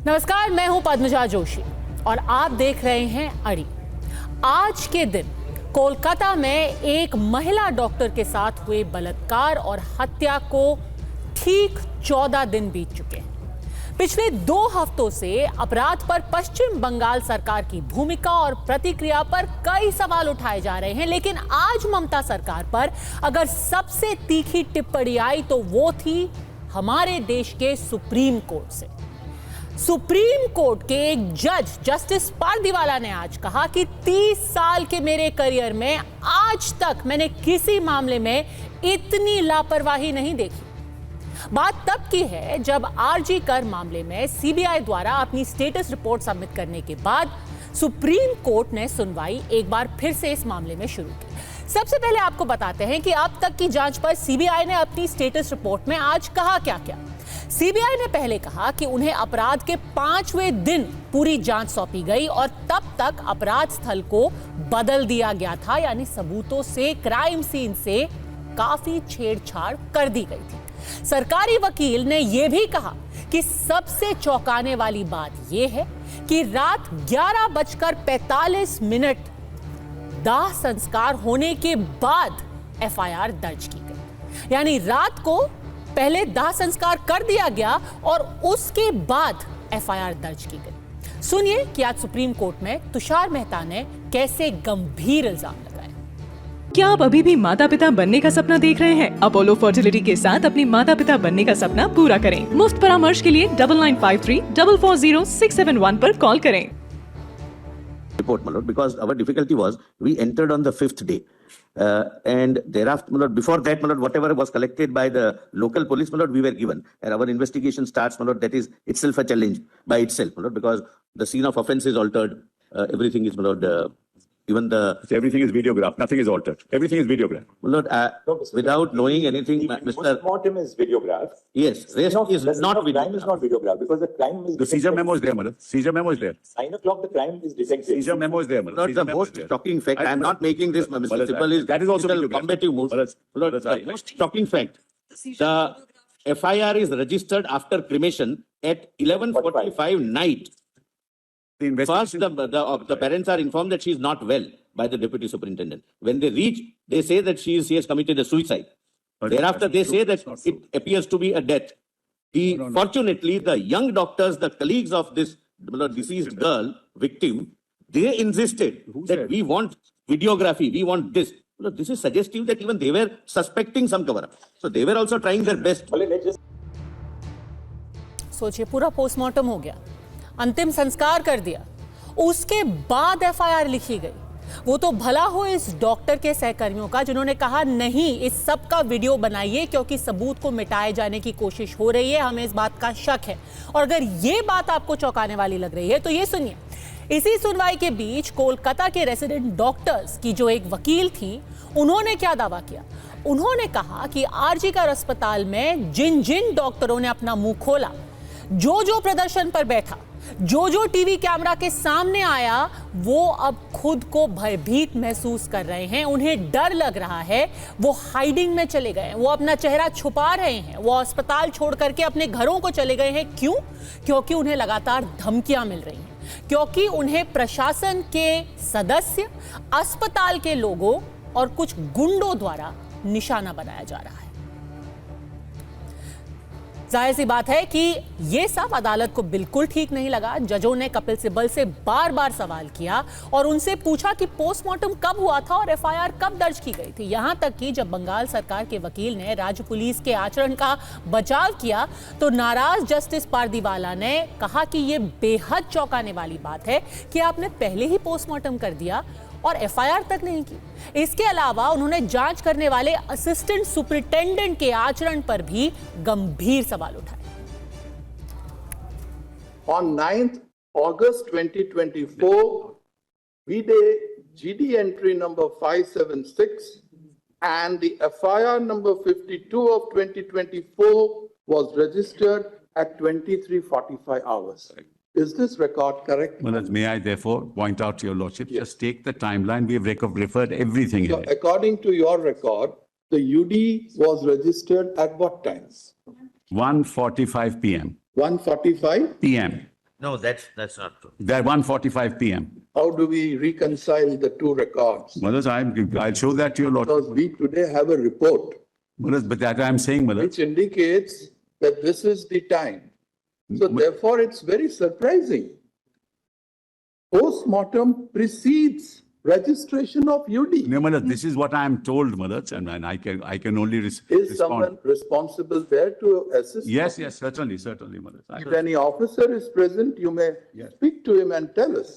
नमस्कार, मैं हूं पद्मजा जोशी और आप देख रहे हैं अड़ी। आज के दिन कोलकाता में एक महिला डॉक्टर के साथ हुए बलात्कार और हत्या को ठीक 14 दिन बीत चुके हैं। पिछले 2 हफ्तों से अपराध पर पश्चिम बंगाल सरकार की भूमिका और प्रतिक्रिया पर कई सवाल उठाए जा रहे हैं, लेकिन आज ममता सरकार पर अगर सबसे तीखी टिप्पणी आई तो वो थी हमारे देश के सुप्रीम कोर्ट से। सुप्रीम कोर्ट के एक जज जस्टिस पारदीवाला ने आज कहा कि 30 साल के मेरे करियर में आज तक मैंने किसी मामले में इतनी लापरवाही नहीं देखी। बात तब की है जब आरजी कर मामले में सीबीआई द्वारा अपनी स्टेटस रिपोर्ट सबमिट करने के बाद सुप्रीम कोर्ट ने सुनवाई एक बार फिर से इस मामले में शुरू की। सबसे पहले आपको बताते हैं कि अब तक की जांच पर सीबीआई ने अपनी स्टेटस रिपोर्ट में आज कहा क्या क्या। सीबीआई ने पहले कहा कि उन्हें अपराध के 5वें दिन पूरी जांच सौंपी गई और तब तक अपराध स्थल को बदल दिया गया था, यानी सबूतों से क्राइम सीन से काफी छेड़छाड़ कर दी गई थी। सरकारी वकील ने यह भी कहा कि सबसे चौंकाने वाली बात यह है कि रात 11:45 दाह संस्कार होने के बाद एफआईआर दर्ज की गई, यानी रात को पहले दाह संस्कार कर दिया गया और उसके बाद एफआईआर दर्ज की गई। सुनिए कि आज सुप्रीम कोर्ट में तुषार मेहता ने कैसे गंभीर इल्जाम लगाए। क्या आप अभी भी माता पिता बनने का सपना देख रहे हैं? अपोलो फर्टिलिटी के साथ अपने माता पिता बनने का सपना पूरा करें। मुफ्त परामर्श के लिए 9953440671 पर कॉल करें। Report, my lord, because our difficulty was we entered on the 5th day. And thereafter, my lord, before that, my lord, whatever was collected by the local police, my lord, we were given. And our investigation starts, my lord, that is itself a challenge by itself, my lord, because the scene of offense is altered. Everything is, my lord, even the... Everything is videographed. Nothing is altered. Everything is videographed. My lord, without knowing anything, Mr. Postmortem is videographed. Yes, rest is not Crime is videographed. not videographed because the crime is... The seizure memo is there, madam. Seizure memo is there. 9 o'clock, the crime is detected. Seizure memo is there, madam. Not Seizure the memo is most there. shocking fact. I am not making this, Mr. Well, Sibal, is that is also typical videographed. combative moves. Well, Lord, that's the right. most shocking fact. The FIR is registered after cremation at 11:45 night. The First, investigation... the parents are informed that she is not well by the deputy superintendent. When they reach, they say that she has committed a suicide. But Thereafter, that's they not say true. that That's not true. it appears to be a death. No. Fortunately, the young doctors, the colleagues of this deceased girl, victim, they insisted Who that said? we want videography, we want this. This is suggestive that even they were suspecting some cover-up. So they were also trying their best. Well, let's just... सोचिए, पूरा postmortem हो गया, अंतिम संस्कार कर दिया, उसके बाद एफआईआर लिखी गई। वो तो भला हो इस डॉक्टर के सहकर्मियों का जिन्होंने कहा नहीं, इस सब का वीडियो बनाइए क्योंकि सबूत को मिटाए जाने की कोशिश हो रही है, हमें इस बात का शक है। और अगर ये बात आपको चौंकाने वाली लग रही है तो ये सुनिए। इसी सुनवाई के बीच कोलकाता के रेसिडेंट डॉक्टर्स की जो एक वकील थी, उन्होंने क्या दावा किया? उन्होंने कहा कि आरजी कर अस्पताल में जिन जिन डॉक्टरों ने अपना मुंह खोला, जो प्रदर्शन पर बैठा, जो टीवी कैमरा के सामने आया, वो अब खुद को भयभीत महसूस कर रहे हैं, उन्हें डर लग रहा है, वो हाइडिंग में चले गए हैं, वो अपना चेहरा छुपा रहे हैं, वो अस्पताल छोड़ करके अपने घरों को चले गए हैं। क्यों? क्योंकि उन्हें लगातार धमकियां मिल रही हैं, क्योंकि उन्हें प्रशासन के सदस्य, अस्पताल के लोगों और कुछ गुंडों द्वारा निशाना बनाया जा रहा है। जाहिर सी बात है कि यह सब अदालत को बिल्कुल ठीक नहीं लगा। जजों ने कपिल सिब्बल से बार बार सवाल किया और उनसे पूछा कि पोस्टमार्टम कब हुआ था और एफआईआर कब दर्ज की गई थी। यहां तक कि जब बंगाल सरकार के वकील ने राज्य पुलिस के आचरण का बचाव किया तो नाराज जस्टिस पारदीवाला ने कहा कि यह बेहद चौंकाने वाली बात है कि आपने पहले ही पोस्टमार्टम कर दिया और एफआईआर तक नहीं की। इसके अलावा उन्होंने जांच करने वाले असिस्टेंट सुपरिटेंडेंट के आचरण पर भी गंभीर सवाल उठाए। On 9th August 2024, GD entry number 576 and the FIR number 52 of 2024 was registered at 23:45 hours. Is this record correct? Well, may I therefore point out to your lordship, just take the timeline, we have referred everything So in it. according to your record, the UD was registered at what times? 1:45 p.m. 1:45 p.m. No, that's not true. They're 1:45 p.m. How do we reconcile the two records? Malaj, I'll show that to your lordship. Because we today have a report Malaj, but that I'm saying, Malaj. which indicates that this is the time. So therefore, it's very surprising. Post-mortem precedes registration of UD. No, Malaj, this is what I'm told, Malaj, and I can only Is respond. someone responsible there to assist? Yes, certainly, Malaj. If any officer is present, you may speak to him and tell us.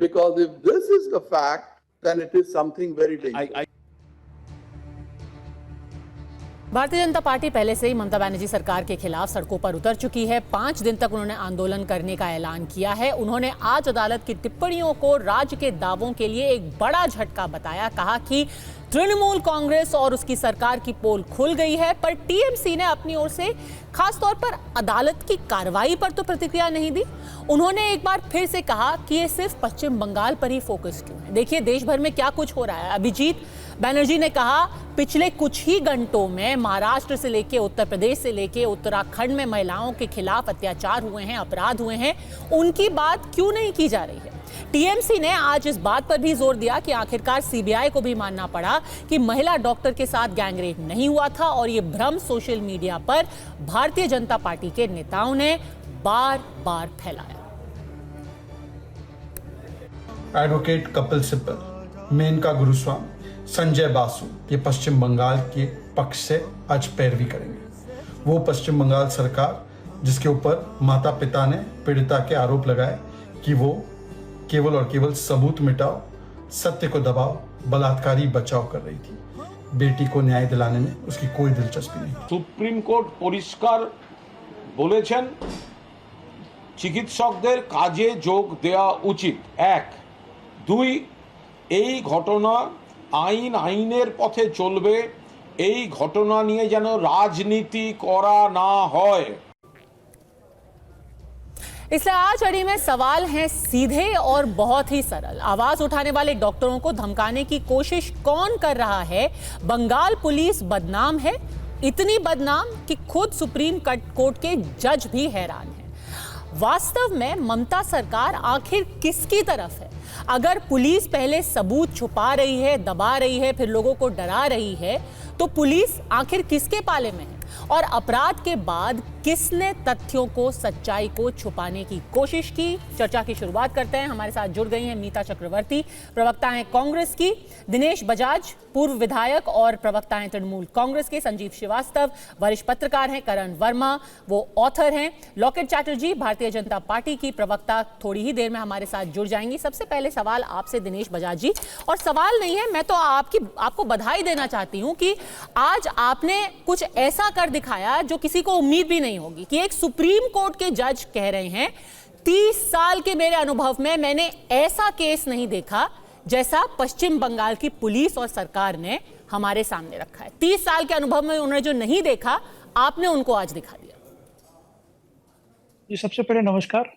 Because if this is the fact, then it is something very dangerous. Bharatiya Janata party पहले से ही ममता बनर्जी सरकार के खिलाफ सड़कों पर उतर चुकी है। 5 दिन तक उन्होंने आंदोलन करने का ऐलान किया है। उन्होंने आज अदालत की टिप्पणियों को राज्य के दावों के लिए एक बड़ा झटका बताया। कहा कि तृणमूल कांग्रेस और उसकी सरकार की पोल खुल गई है, पर टीएमसी ने अपनी ओर से खासतौर पर अदालत की कार्रवाई पर तो प्रतिक्रिया नहीं दी। उन्होंने एक बार फिर से कहा कि ये सिर्फ पश्चिम बंगाल पर ही फोकस क्यों है। देखिए देश भर में क्या कुछ हो रहा है। अभिजीत बनर्जी ने कहा पिछले कुछ ही घंटों में महाराष्ट्र से लेके उत्तर प्रदेश से लेके उत्तराखंड में महिलाओं के खिलाफ अत्याचार हुए हैं, अपराध हुए हैं, उनकी बात क्यों नहीं की जा रही है। टीएमसी ने आज इस बात पर भी जोर दिया कि आखिरकार सीबीआई को भी मानना पड़ा कि महिला डॉक्टर के साथ गैंगरेप नहीं हुआ था और ये भ्रम सोशल मीडिया पर भारतीय जनता पार्टी के नेताओं ने बार-बार फैलाया। एडवोकेट कपिल सिब्बल, मेनका गुरुस्वामी, संजय बासु ये पश्चिम बंगाल के पक्ष से आज पैरवी करेंगे। वो पश्चिम बंगाल सरकार जिसके ऊपर माता पिता ने पीड़िता के आरोप लगाए कि वो केवल और केवल सबूत मिटाओ, सत्य को दबाओ, बलात्कारी बचाव कर रही थी। बेटी को न्याय दिलाने में उसकी कोई दिलचस्पी नहीं। সুপ্রিম কোর্ট পরিষ্কার বলেছেন চিকিৎসকদের কাজে যোগ দেওয়া উচিত। 1 2 এই ঘটনা আইনের পথে চলবে, এই ঘটনা নিয়ে যেন রাজনীতি করা না হয়। इसलिए आज अड़ी में सवाल हैं सीधे और बहुत ही सरल। आवाज उठाने वाले डॉक्टरों को धमकाने की कोशिश कौन कर रहा है? बंगाल पुलिस बदनाम है, इतनी बदनाम कि खुद सुप्रीम कोर्ट के जज भी हैरान हैं। वास्तव में ममता सरकार आखिर किसकी तरफ है? अगर पुलिस पहले सबूत छुपा रही है, दबा रही है, फिर लोगों को डरा रही है, तो पुलिस आखिर किसके पाले में है? और अपराध के बाद किसने तथ्यों को, सच्चाई को छुपाने की कोशिश की? चर्चा की शुरुआत करते हैं। हमारे साथ जुड़ गई हैं मीता चक्रवर्ती, प्रवक्ता हैं कांग्रेस की, दिनेश बजाज, पूर्व विधायक और प्रवक्ता हैं तृणमूल कांग्रेस के, संजीव श्रीवास्तव, वरिष्ठ पत्रकार हैं, करण वर्मा, वो ऑथर हैं, लॉकेट चैटर्जी, भारतीय जनता पार्टी की प्रवक्ता, थोड़ी ही देर में हमारे साथ जुड़ जाएंगी। सबसे पहले सवाल आपसे दिनेश बजाज जी, और सवाल नहीं है, मैं तो आपको बधाई देना चाहती हूं कि आज आपने कुछ ऐसा कर दिखाया जो किसी को उम्मीद भी नहीं होगी कि एक सुप्रीम कोर्ट के जज कह रहे हैं 30 साल के मेरे अनुभव में मैंने ऐसा केस नहीं देखा जैसा पश्चिम बंगाल की पुलिस और सरकार ने हमारे सामने रखा है। 30 साल के अनुभव में उन्होंने जो नहीं देखा, आपने उनको आज दिखा दिया। जी सबसे पहले नमस्कार।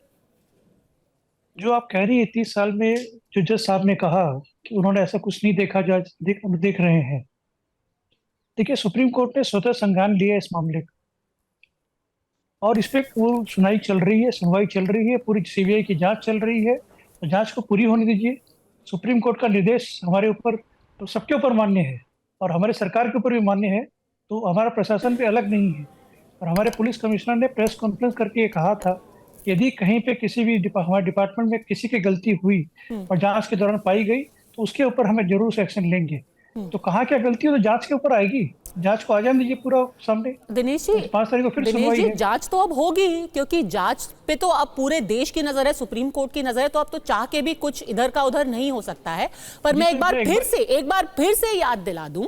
जो आप कह रही है 30 साल में जो जज साहब ने कहा कि उन्होंने ऐसा कुछ नहीं देखा जो आज देख रहे हैं। देखिए सुप्रीम कोर्ट ने स्वतः संज्ञान लिया इस मामले का और इस पे सुनवाई चल रही है, पूरी सीबीआई की जांच चल रही है, तो जांच को पूरी होने दीजिए। सुप्रीम कोर्ट का निर्देश हमारे ऊपर तो सबके ऊपर मान्य है और हमारे सरकार के ऊपर भी मान्य है, तो हमारा प्रशासन भी अलग नहीं है। और हमारे पुलिस कमिश्नर ने प्रेस कॉन्फ्रेंस करके ये कहा था कि यदि कहीं पे किसी भी हमारे डिपार्टमेंट में किसी की गलती हुई और जांच के दौरान पाई गई तो उसके ऊपर हमें जरूर से एक्शन लेंगे। तो कहाँ क्या गलती हो तो जांच के ऊपर आएगी, जांच को आ जाने दीजिए पूरा सामने। दिनेश जी, 5 तारीख को फिर सुनवाई है। जांच तो अब होगी, क्योंकि जांच पे तो अब पूरे देश की नजर है, सुप्रीम कोर्ट की नजर है, तो अब तो चाह के भी कुछ इधर का उधर नहीं हो सकता है। पर मैं एक बार फिर से याद दिला दूं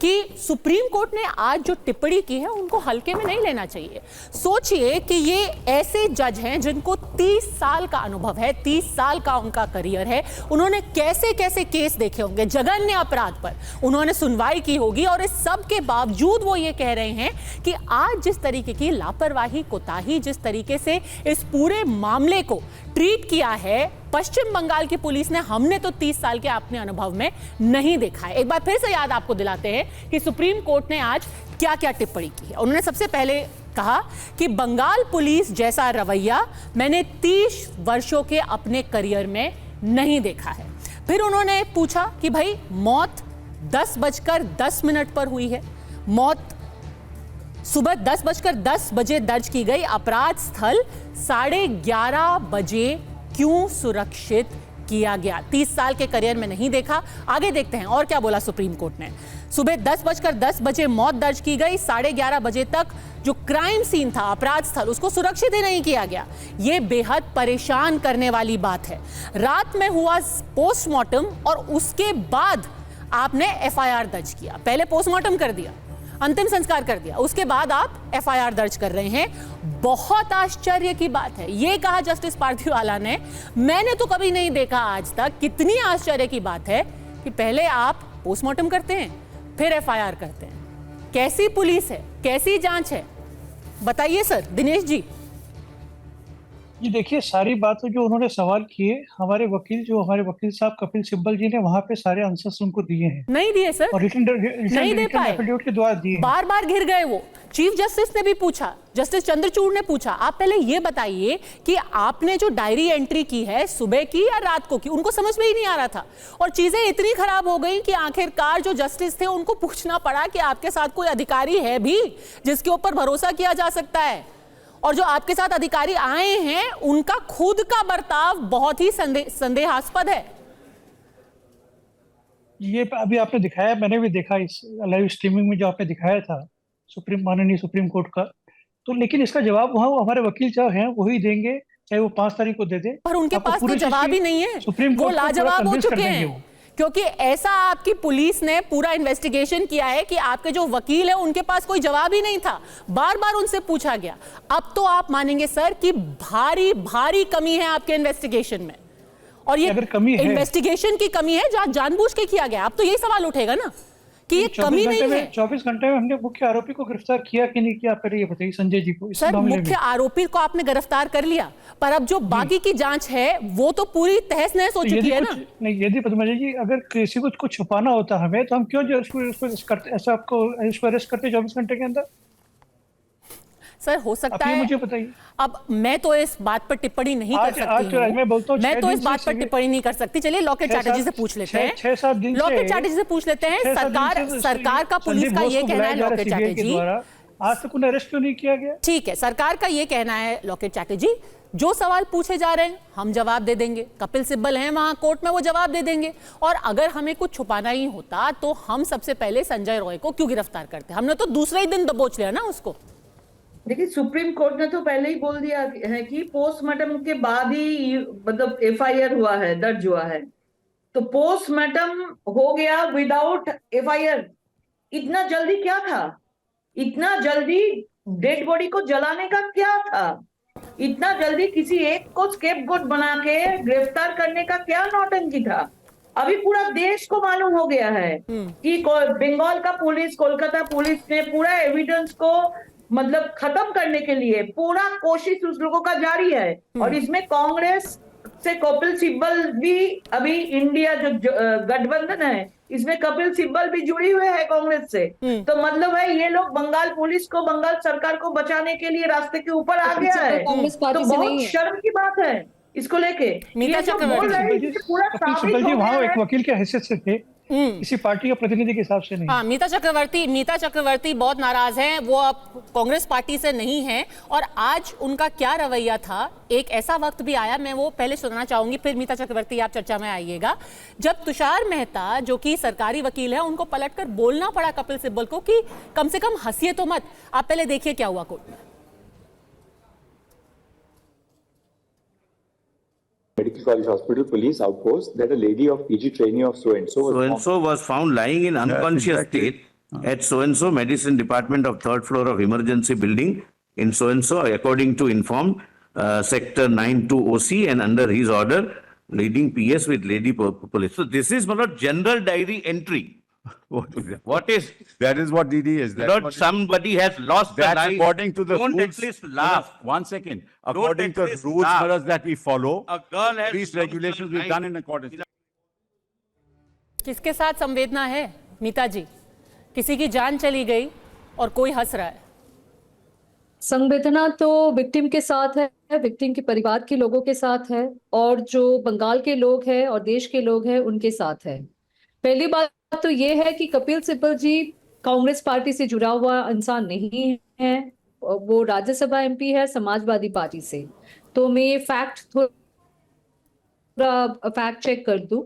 कि सुप्रीम कोर्ट ने आज जो टिप्पणी की है उनको हल्के में नहीं लेना चाहिए। सोचिए कि ये ऐसे जज हैं जिनको 30 साल का अनुभव है, 30 साल का उनका करियर है, उन्होंने कैसे कैसे केस देखे होंगे, जघन्य अपराध पर उन्होंने सुनवाई की होगी, और इस सब के बावजूद वो ये कह रहे हैं कि आज जिस तरीके की लापरवाही, कोताही, जिस तरीके से इस पूरे मामले को ट्रीट किया है पश्चिम बंगाल की पुलिस ने, हमने तो 30 साल के अपने अनुभव में नहीं देखा है। एक बार फिर से याद आपको दिलाते हैं कि सुप्रीम कोर्ट ने आज क्या क्या टिप्पणी की है। उन्होंने सबसे पहले कहा कि बंगाल पुलिस जैसा रवैया मैंने 30 वर्षों के अपने करियर में नहीं देखा है। फिर उन्होंने पूछा कि भाई मौत 10:10 पर हुई है, मौत सुबह 10:10 बजे दर्ज की गई, अपराध स्थल 11:30 बजे क्यों सुरक्षित किया गया? 30 साल के करियर में नहीं देखा। आगे देखते हैं और क्या बोला सुप्रीम कोर्ट ने। सुबह 10:10 बजे मौत दर्ज की गई, 11:30 बजे तक जो क्राइम सीन था, अपराध स्थल, उसको सुरक्षित ही नहीं किया गया। यह बेहद परेशान करने वाली बात है। रात में हुआ पोस्टमार्टम और उसके बाद आपने एफआईआर दर्ज किया। पहले पोस्टमार्टम कर दिया, अंतिम संस्कार कर दिया, उसके बाद आप एफआईआर दर्ज कर रहे हैं। बहुत आश्चर्य की बात है, ये कहा जस्टिस पार्थिवाला ने, मैंने तो कभी नहीं देखा आज तक। कितनी आश्चर्य की बात है कि पहले आप पोस्टमार्टम करते हैं, फिर एफआईआर करते हैं। कैसी पुलिस है, कैसी जांच है, बताइए सर। दिनेश जी। जी देखिए, सारी बातें जो उन्होंने सवाल किए, हमारे वकील साहब कपिल सिब्बल जी ने वहां पे सारे आंसर्स उनको दिए हैं। नहीं दिए सर, और नहीं दे पाए, एफिडेविट के द्वारा दिए। बार बार घिर गए वो। चीफ जस्टिस ने भी पूछा, जस्टिस चंद्रचूड़ ने पूछा, आप पहले ये बताइए कि आपने जो डायरी एंट्री की है सुबह की या रात को की, उनको समझ में ही नहीं आ रहा था। और चीजें इतनी खराब हो गई कि आखिरकार जो जस्टिस थे उनको पूछना पड़ा कि आपके साथ कोई अधिकारी है भी जिसके ऊपर भरोसा किया जा सकता है। और जो आपके साथ अधिकारी आए हैं उनका खुद का बर्ताव बहुत ही संदेहास्पद है। ये अभी आपने दिखाया, मैंने भी देखा इस लाइव स्ट्रीमिंग में जो आपने दिखाया था माननीय सुप्रीम कोर्ट का। तो लेकिन इसका जवाब वहाँ हमारे वकील जो हैं वही देंगे, चाहे वो 5 तारीख को दे दे। पर उनके पास तो जवाब ही नहीं है, सुप्रीम वो कोर्ट लाजवाब हो चुके हैं। क्योंकि ऐसा आपकी पुलिस ने पूरा इन्वेस्टिगेशन किया है कि आपके जो वकील है उनके पास कोई जवाब ही नहीं था, बार बार उनसे पूछा गया। अब तो आप मानेंगे सर कि भारी भारी कमी है आपके इन्वेस्टिगेशन में, और ये अगर कमी है, इन्वेस्टिगेशन की कमी है जो जानबूझ के किया गया। अब तो यही सवाल उठेगा ना कि ये कमी नहीं है। 24 घंटे में हमने मुख्य आरोपी को गिरफ्तार किया कि नहीं किया, पहले ये बताइए संजय जी को। सर, मुख्य आरोपी को आपने गिरफ्तार कर लिया, पर अब जो बाकी की जांच है वो तो पूरी तहस नहस हो चुकी है ना। नहीं, यदि पद्मजा जी अगर किसी को कुछ छुपाना होता हमें, तो हम क्यों जो उसको करते, ऐसा आपको अरेस्ट करते 24 घंटे के अंदर? सर हो सकता है, मुझे बताइए। अब मैं तो इस बात पर टिप्पणी नहीं कर सकती हूं। मैं तो इस बात पर टिप्पणी नहीं कर सकती। चलिए लॉकेट चैटर्जी से पूछ लेते हैं। लॉकेट चैटर्जी से पूछ लेते हैं। सरकार का पुलिस का ये कहना है, लॉकेट चैटर्जी, आज तक उन्हें अरेस्ट क्यों नहीं किया गया? ठीक है, सरकार का ये कहना है लॉकेट चैटर्जी, जो सवाल पूछे जा रहे हैं हम जवाब दे देंगे। कपिल सिब्बल हैं वहां कोर्ट में, वो जवाब दे देंगे। और अगर हमें कुछ छुपाना ही होता तो हम सबसे पहले संजय रॉय को क्यों गिरफ्तार करते? हमने तो दूसरे ही दिन दबोच लिया ना उसको। देखिए, सुप्रीम कोर्ट ने तो पहले ही बोल दिया है कि पोस्टमार्टम के बाद ही मतलब एफआईआर हुआ है, दर्ज हुआ है। तो पोस्टमार्टम हो गया विदाउट एफआईआर। इतना जल्दी क्या था? इतना जल्दी डेड बॉडी को जलाने का क्या था? इतना जल्दी किसी एक को स्केपगोट बना के गिरफ्तार करने का क्या नौटंकी था? अभी पूरा देश को मालूम हो गया है कि बंगाल का पुलिस, कोलकाता पुलिस ने पूरा एविडेंस को मतलब खत्म करने के लिए पूरा कोशिश उस लोगों का जारी है। और इसमें कांग्रेस से कपिल सिब्बल भी, अभी इंडिया जो गठबंधन है इसमें कपिल सिब्बल भी जुड़ी हुए है कांग्रेस से। तो मतलब है ये लोग बंगाल पुलिस को, बंगाल सरकार को बचाने के लिए रास्ते के ऊपर आ गया है। तो बहुत शर्म की बात है इसको लेके। मीता चक्रवर्ती वहाँ एक वकील के हैसियत से थे, किसी पार्टी के प्रतिनिधि के हिसाब से नहीं। हाँ, मीता चक्रवर्ती बहुत नाराज हैं। वो अब कांग्रेस पार्टी से नहीं हैं। और आज उनका क्या रवैया था, एक ऐसा वक्त भी आया, मैं वो पहले सुनना चाहूंगी, फिर मीता चक्रवर्ती आप चर्चा में आइएगा, जब तुषार मेहता जो कि सरकारी वकील है उनको पलटकर बोलना पड़ा कपिल सिब्बल को कि कम से कम हंसिए तो मत। आप पहले देखिए क्या हुआ कोर्ट में। Medical College Hospital police outpost that a lady of PG trainee of so-and-so was found lying in unconscious state at so-and-so medicine department of 3rd floor of emergency building in so-and-so according to informed sector 92 OC and under his order leading PS with lady police. So this is not general diary entry. What is that? Is what DD is. Not somebody has lost That's the life. according to the Don't rules. at least laugh. One second. According to the rules that we follow, A girl has these regulations we've done in accordance. किसके साथ संवेदना है मीता जी? किसी की जान चली गई और कोई हंस रहा है। संवेदना तो विक्टिम के साथ है, विक्टिम के परिवार के लोगों के साथ है, और जो बंगाल के लोग हैं और देश के लोग हैं उनके साथ है। पहली बात तो ये है कि कपिल सिब्बल जी कांग्रेस पार्टी से जुड़ा हुआ इंसान नहीं है, वो राज्यसभा एमपी है समाजवादी पार्टी से। तो मैं ये फैक्ट चेक कर दूं।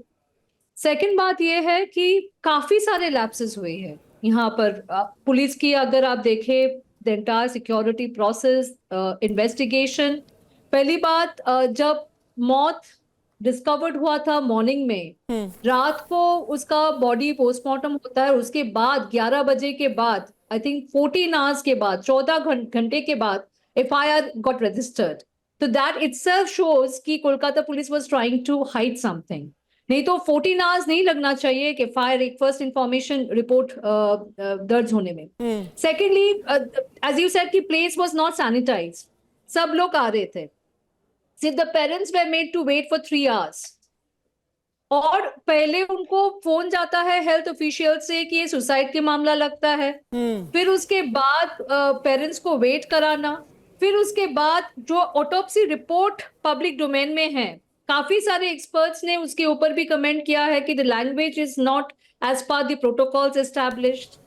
सेकंड बात ये है कि काफी सारे लैप्सेस हुए हैं यहाँ पर। पुलिस की अगर आप देखें the entire security process, investigation. पहली बात, जब मौत डिस्कवर्ड हुआ था मॉर्निंग में, रात को उसका बॉडी पोस्टमार्टम होता है, उसके बाद 11 बजे के बाद, आई थिंक 14 आवर्स के बाद, 14 घंटे के बाद एफआईआर गॉट रजिस्टर्ड। तो दैट इटसेल्फ शोज कि Kolkata police was trying to hide something. नहीं तो 14 आवर्स नहीं लगना चाहिए कि फायर एक फर्स्ट इंफॉर्मेशन रिपोर्ट दर्ज होने में। सेकेंडली, एज यू सेड कि प्लेस वाज नॉट सैनिटाइज्ड, सब लोग आ रहे थे। सिर्फ the parents were made to wait for 3 hours, और पहले उनको फोन जाता है हेल्थ ऑफिशियल से कि ये सुसाइड के मामला लगता है। फिर उसके बाद पेरेंट्स को वेट कराना, फिर उसके बाद जो ऑटोप्सी रिपोर्ट पब्लिक डोमेन में है, काफी सारे एक्सपर्ट्स ने उसके ऊपर भी कमेंट किया है कि the language is not as per the protocols established.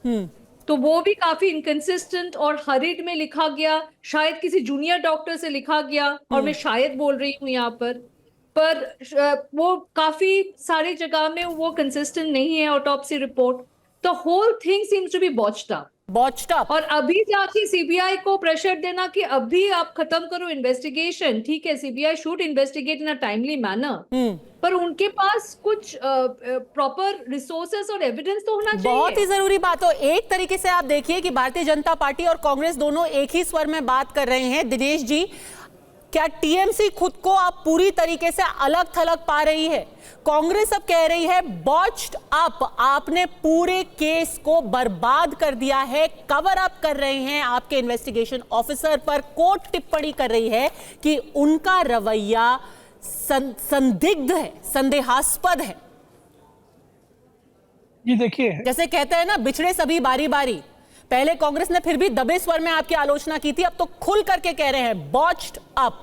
तो वो भी काफी इनकंसिस्टेंट और हरिड में लिखा गया, शायद किसी जूनियर डॉक्टर से लिखा गया, और मैं शायद बोल रही हूँ यहाँ पर वो काफी सारी जगह में वो कंसिस्टेंट नहीं है autopsy report. The whole thing seems to be botched up. और अभी जाके सीबीआई को प्रेशर देना कि अभी आप खत्म करो इन्वेस्टिगेशन, ठीक है, CBI should investigate in a timely manner, पर उनके पास कुछ प्रॉपर रिसोर्सेस और एविडेंस तो होना चाहिए। बहुत ही जरूरी बात हो। एक तरीके से आप देखिए कि भारतीय जनता पार्टी और कांग्रेस दोनों एक ही स्वर में बात कर रहे हैं। दिनेश जी, क्या टीएमसी खुद को आप पूरी तरीके से अलग थलग पा रही है? कांग्रेस अब कह रही है बॉच्ड अप, आपने पूरे केस को बर्बाद कर दिया है, कवर अप कर रहे हैं आपके इन्वेस्टिगेशन ऑफिसर पर। कोर्ट टिप्पणी कर रही है कि उनका रवैया संदिग्ध है, संदेहास्पद है। जी देखिए, जैसे कहते हैं ना, बिछड़े सभी बारी बारी। पहले कांग्रेस ने फिर भी दबे स्वर में आपकी आलोचना की थी, अब तो खुल करके कह रहे हैं बॉच्ड अप।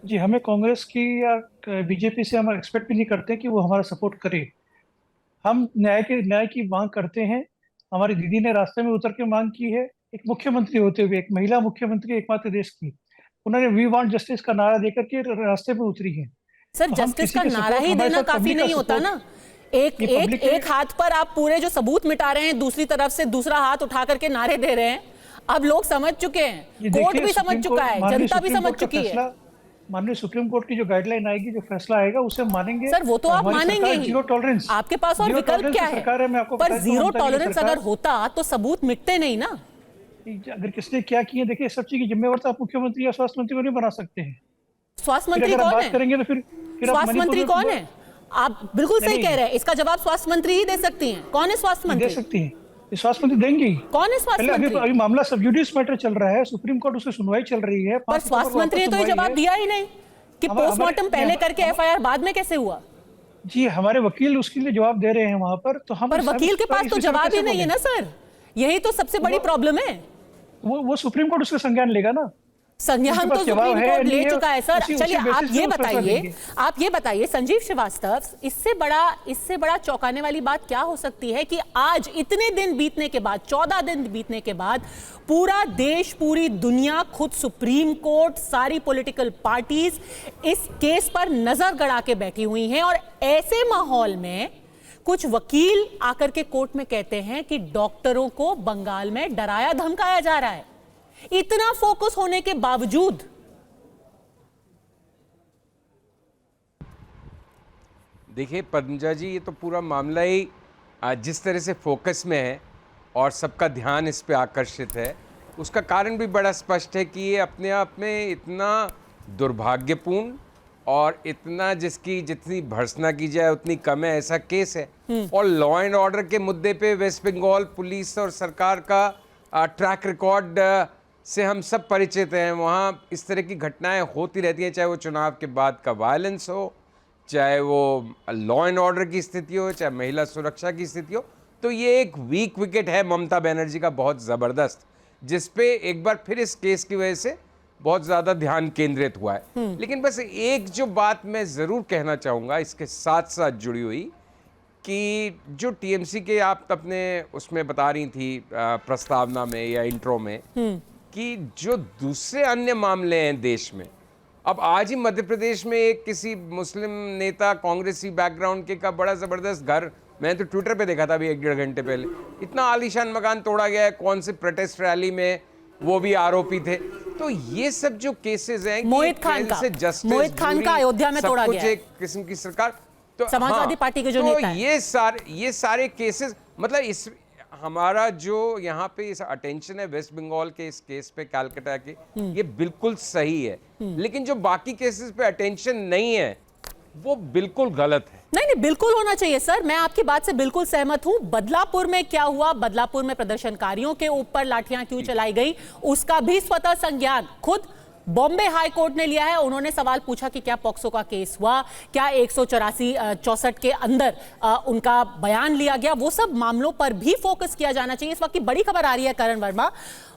जी, हमें कांग्रेस की या बीजेपी से हम एक्सपेक्ट भी नहीं करते कि वो हमारा सपोर्ट करे। हम न्याय की मांग करते हैं। हमारी दीदी ने रास्ते में उतर के मांग की है, एक मुख्यमंत्री होते हुए, एक महिला मुख्यमंत्री एकमात्र देश की, उन्होंने वी वांट जस्टिस का नारा देकर के रास्ते में उतरी है। सर, जस्टिस का नारा ही देना काफी नहीं होता ना। एक हाथ पर आप पूरे जो सबूत मिटा रहे हैं, दूसरी तरफ से दूसरा हाथ उठा करके नारे दे रहे हैं। अब लोग समझ चुके हैं, कोर्ट भी समझ चुका है, जनता भी समझ चुकी है। माननीय सुप्रीम कोर्ट की जो गाइडलाइन आएगी, जो फैसला आएगा, उसे हम मानेंगे। सर, वो तो आप मानेंगे ही। जीरो टॉलरेंस, आपके पास और विकल्प क्या है? पर जीरो टॉलरेंस अगर होता तो सबूत मिटते नहीं ना। अगर किसने क्या किया, देखिए, सब चीज की जिम्मेवार तो आप मुख्यमंत्री या स्वास्थ्य मंत्री को नहीं बना सकते हैं। स्वास्थ्य मंत्री कौन है? करेंगे तो फिर स्वास्थ्य मंत्री कौन है? आप बिल्कुल सही कह रहे हैं, इसका जवाब स्वास्थ्य मंत्री ही दे सकती हैं। कौन है स्वास्थ्य मंत्री? दे सकती हैं, स्वास्थ्य मंत्री देंगे। कौन है स्वास्थ्य मंत्री? अभी मामला सब जुडिस मैटर चल रहा है, सुप्रीम कोर्ट उसकी सुनवाई चल रही है, पर स्वास्थ्य मंत्री ने तो ये जवाब दिया ही नहीं कि पोस्टमार्टम पहले करके एफआईआर बाद में कैसे हुआ। जी, हमारे वकील उसके लिए जवाब दे रहे हैं वहां पर, तो हम, पर वकील के पास तो जवाब ही नहीं है ना सर, यही तो सबसे बड़ी प्रॉब्लम है। वो सुप्रीम कोर्ट उसका संज्ञान लेगा ना। संज्ञान तो सुप्रीम कोर्ट ले चुका है सर। चलिए, आप ये बताइए संजीव श्रीवास्तव, इससे बड़ा चौंकाने वाली बात क्या हो सकती है कि आज इतने दिन बीतने के बाद, 14 दिन बीतने के बाद, पूरा देश, पूरी दुनिया, खुद सुप्रीम कोर्ट, सारी पॉलिटिकल पार्टीज इस केस पर नजर गड़ा के बैठी हुई हैं, और ऐसे माहौल में कुछ वकील आकर के कोर्ट में कहते हैं कि डॉक्टरों को बंगाल में डराया धमकाया जा रहा है। इतना फोकस होने के बावजूद देखिए पद्मजा जी, ये तो पूरा मामला ही जिस तरह से फोकस में है और सबका ध्यान इस पे आकर्षित है, उसका कारण भी बड़ा स्पष्ट है कि ये अपने आप में इतना दुर्भाग्यपूर्ण और इतना जिसकी जितनी भर्त्सना की जाए उतनी कम है, ऐसा केस है। और लॉ एंड ऑर्डर के मुद्दे पे वेस्ट बंगाल पुलिस और सरकार का ट्रैक रिकॉर्ड से हम सब परिचित हैं। वहाँ इस तरह की घटनाएं होती रहती हैं, चाहे वो चुनाव के बाद का वायलेंस हो, चाहे वो लॉ एंड ऑर्डर की स्थिति हो, चाहे महिला सुरक्षा की स्थिति हो। तो ये एक वीक विकेट है ममता बनर्जी का बहुत ज़बरदस्त, जिस पे एक बार फिर इस केस की वजह से बहुत ज़्यादा ध्यान केंद्रित हुआ है। लेकिन बस एक जो बात मैं ज़रूर कहना चाहूँगा इसके साथ साथ जुड़ी हुई, कि जो टीएमसी के आप अपने उसमें बता रही थी प्रस्तावना में या इंट्रो में, कि जो दूसरे अन्य मामले हैं देश में, अब आज ही मध्य प्रदेश में एक किसी मुस्लिम नेता कांग्रेसी बैकग्राउंड के का बड़ा ज़बरदस्त घर, मैंने तो ट्विटर पे देखा था अभी 1-1.5 घंटे पहले, इतना आलीशान मकान तोड़ा गया है, कौन से प्रोटेस्ट रैली में वो भी आरोपी थे। तो ये सब जो केसेस हैं, मोहित खान का अयोध्या में तोड़ा गया है, एक किस्म की सरकार, तो समाजवादी पार्टी के जो नेता हैं। ये सारे केसेस, मतलब इस हमारा जो यहाँ पे इस अटेंशन है वेस्ट बंगाल के इस केस पे, कलकत्ता के, ये बिल्कुल सही है, लेकिन जो बाकी केसेस पे अटेंशन नहीं है वो बिल्कुल गलत है। नहीं, बिल्कुल होना चाहिए सर, मैं आपकी बात से बिल्कुल सहमत हूं। बदलापुर में क्या हुआ, बदलापुर में प्रदर्शनकारियों के ऊपर लाठियां क्यों चलाई गई, उसका भी स्वतः संज्ञान खुद बॉम्बे हाई कोर्ट ने लिया है। उन्होंने सवाल पूछा कि क्या पॉक्सो का केस हुआ, क्या 184 के अंदर उनका बयान लिया गया, वो सब मामलों पर भी फोकस किया जाना चाहिए। इस वक्त की बड़ी खबर आ रही है करण वर्मा,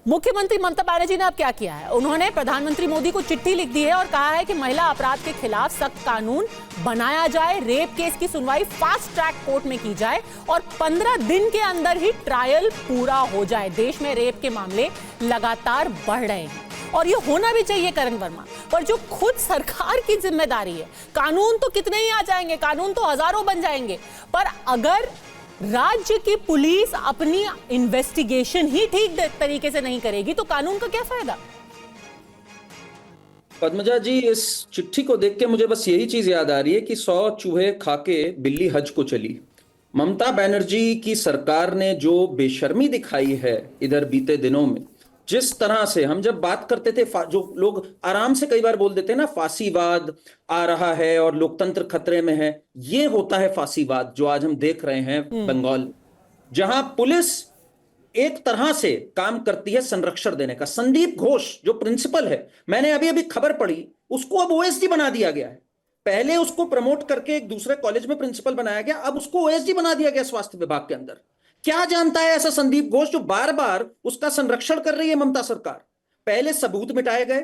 मुख्यमंत्री ममता बनर्जी ने अब क्या किया है, उन्होंने प्रधानमंत्री मोदी को चिट्ठी लिख दी है और कहा है कि महिला अपराध के खिलाफ सख्त कानून बनाया जाए, रेप केस की सुनवाई फास्ट ट्रैक कोर्ट में की जाए और 15 दिन के अंदर ही ट्रायल पूरा हो जाए। देश में रेप के मामले लगातार बढ़ रहे हैं और ये होना भी चाहिए करण वर्मा, पर जो खुद सरकार की जिम्मेदारी है, कानून तो कितने ही आ जाएंगे, कानून तो हजारों बन जाएंगे, पर अगर राज्य की पुलिस अपनी इन्वेस्टिगेशन ही ठीक तरीके से नहीं करेगी तो कानून का क्या फायदा। पद्मजा जी, इस चिट्ठी को देख के मुझे बस यही चीज याद आ रही है कि 100 चूहे खा के बिल्ली हज को चली। ममता बनर्जी की सरकार ने जो बेशर्मी दिखाई है इधर बीते दिनों में, जिस तरह से हम जब बात करते थे, जो लोग आराम से कई बार बोल देते हैं ना, फांसीवाद आ रहा है और लोकतंत्र खतरे में है, ये होता है फांसीवाद जो आज हम देख रहे हैं बंगाल, जहां पुलिस एक तरह से काम करती है संरक्षण देने का। संदीप घोष जो प्रिंसिपल है, मैंने अभी अभी खबर पढ़ी, उसको अब ओएसडी बना दिया गया है। पहले उसको प्रमोट करके एक दूसरे कॉलेज में प्रिंसिपल बनाया गया, अब उसको ओएसडी बना दिया गया स्वास्थ्य विभाग के अंदर। क्या जानता है ऐसा संदीप घोष जो बार बार उसका संरक्षण कर रही है ममता सरकार। पहले सबूत मिटाए गए,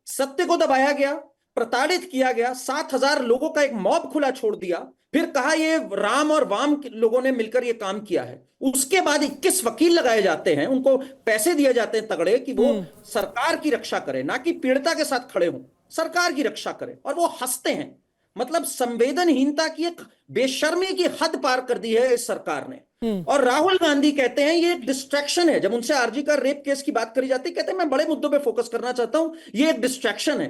सत्य को दबाया गया, प्रताड़ित किया गया, 7000 लोगों का एक मॉब खुला छोड़ दिया, फिर कहा ये राम और वाम लोगों ने मिलकर ये काम किया है। उसके बाद 21 वकील लगाए जाते हैं, उनको पैसे दिए जाते हैं तगड़े कि वो सरकार की रक्षा करें, ना कि पीड़िता के साथ खड़े हों, सरकार की रक्षा करें, और वो हंसते हैं। मतलब संवेदनहीनता की एक बेशर्मी की हद पार कर दी है इस सरकार ने। और राहुल गांधी कहते हैं ये एक डिस्ट्रैक्शन है। जब उनसे आरजी का रेप केस की बात करी जाती है, कहते हैं मैं बड़े मुद्दों पे फोकस करना चाहता हूं, ये एक डिस्ट्रैक्शन है।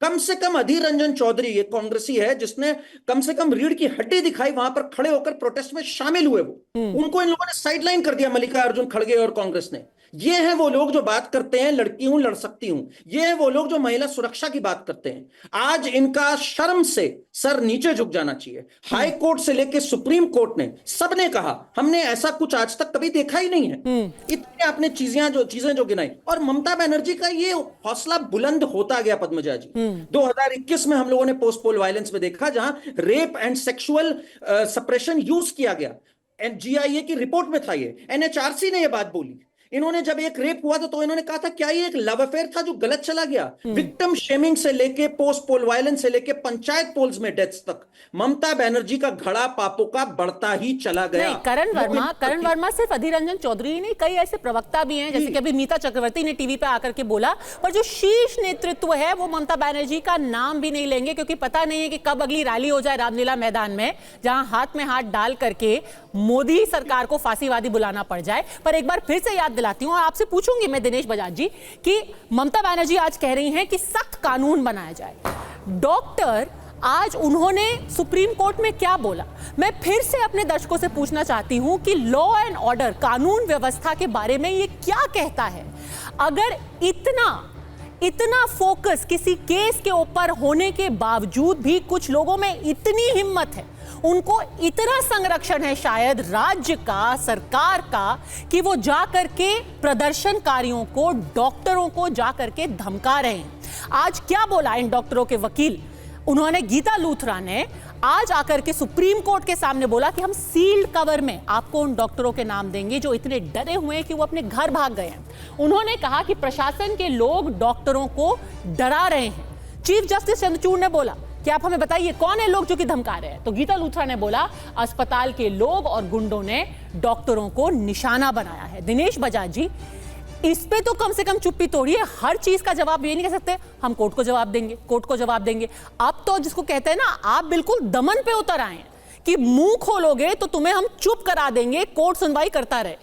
कम से कम अधीर रंजन चौधरी एक कांग्रेसी है जिसने कम से कम रीढ़ की हड्डी दिखाई, वहां पर खड़े होकर प्रोटेस्ट में शामिल हुए, वो उनको इन लोगों ने साइडलाइन कर दिया, मल्लिकार्जुन खड़गे और कांग्रेस ने। ये हैं वो लोग जो बात करते हैं लड़की हूं लड़ सकती हूं, ये हैं वो लोग जो महिला सुरक्षा की बात करते हैं। आज इनका शर्म से सर नीचे झुक जाना चाहिए। हाई कोर्ट से लेकर सुप्रीम कोर्ट ने सबने कहा हमने ऐसा कुछ आज तक कभी देखा ही नहीं है। इतने आपने चीजें जो गिनाई, और ममता बनर्जी का ये हौसला बुलंद होता गया पद्मजा जी। 2021 में हम लोगों ने पोस्ट पोल वायलेंस में देखा जहां rape and sexual suppression use किया गया, GIA की रिपोर्ट में था ये, NHRC ने ये बात बोली। इन्होंने जब एक रेप हुआ तो इन्होंने कहा था क्या ये एक लव अफेयर था जो गलत चला गया। विक्टिम शेमिंग से लेके पोस्ट पोल वायलेंस से लेके पंचायत पोल्स में डेथ्स तक ममता बनर्जी का घड़ा पापों का बढ़ता ही चला गया। नहीं, करण वर्मा सिर्फ अधीर रंजन चौधरी ही नहीं, कई ऐसे प्रवक्ता भी हैं, जैसे कि अभी मीता चक्रवर्ती ने टीवी पे आकर के बोला, पर जो शीर्ष नेतृत्व है वो ममता बनर्जी का नाम भी नहीं लेंगे, क्योंकि पता नहीं है कि कब अगली रैली हो जाए रामलीला मैदान में, जहां हाथ में हाथ डाल करके मोदी सरकार को फांसीवादी बुलाना पड़ जाए। पर एक बार फिर से याद दिलाती हूं और आपसे पूछूंगी मैं दिनेश बजाज जी कि ममता बनर्जी आज कह रही हैं कि सख्त कानून बनाया जाए। डॉक्टर आज उन्होंने सुप्रीम कोर्ट में क्या बोला, मैं फिर से अपने दर्शकों से पूछना चाहती हूं कि लॉ एंड ऑर्डर, कानून व्यवस्था के बारे में ये क्या कहता है। अगर इतना फोकस किसी केस के ऊपर होने के बावजूद भी कुछ लोगों में इतनी हिम्मत है, उनको इतना संरक्षण है शायद राज्य का, सरकार का, कि वो जाकर के प्रदर्शनकारियों को, डॉक्टरों को जाकर के धमका रहे हैं। आज क्या बोला इन डॉक्टरों के वकील, उन्होंने, गीता लूथरा ने आज आकर के सुप्रीम कोर्ट के सामने बोला कि हम सील्ड कवर में आपको उन डॉक्टरों के नाम देंगे जो इतने डरे हुए हैं कि वो अपने घर भाग गए हैं। उन्होंने कहा कि प्रशासन के लोग डॉक्टरों को डरा रहे हैं। चीफ जस्टिस चंद्रचूड़ ने बोला कि आप हमें बताइए कौन है लोग जो कि धमका रहे हैं, तो गीता लूथरा ने बोला अस्पताल के लोग और गुंडों ने डॉक्टरों को निशाना बनाया है। दिनेश बजाज जी, इस पे तो कम से कम चुप्पी तोड़िए। हर चीज का जवाब ये नहीं कह सकते हम कोर्ट को जवाब देंगे, कोर्ट को जवाब देंगे। अब तो जिसको कहते हैं ना, आप बिल्कुल दमन पे उतर आए हैं कि मुंह खोलोगे तो तुम्हें हम चुप करा देंगे, कोर्ट सुनवाई करता रहे।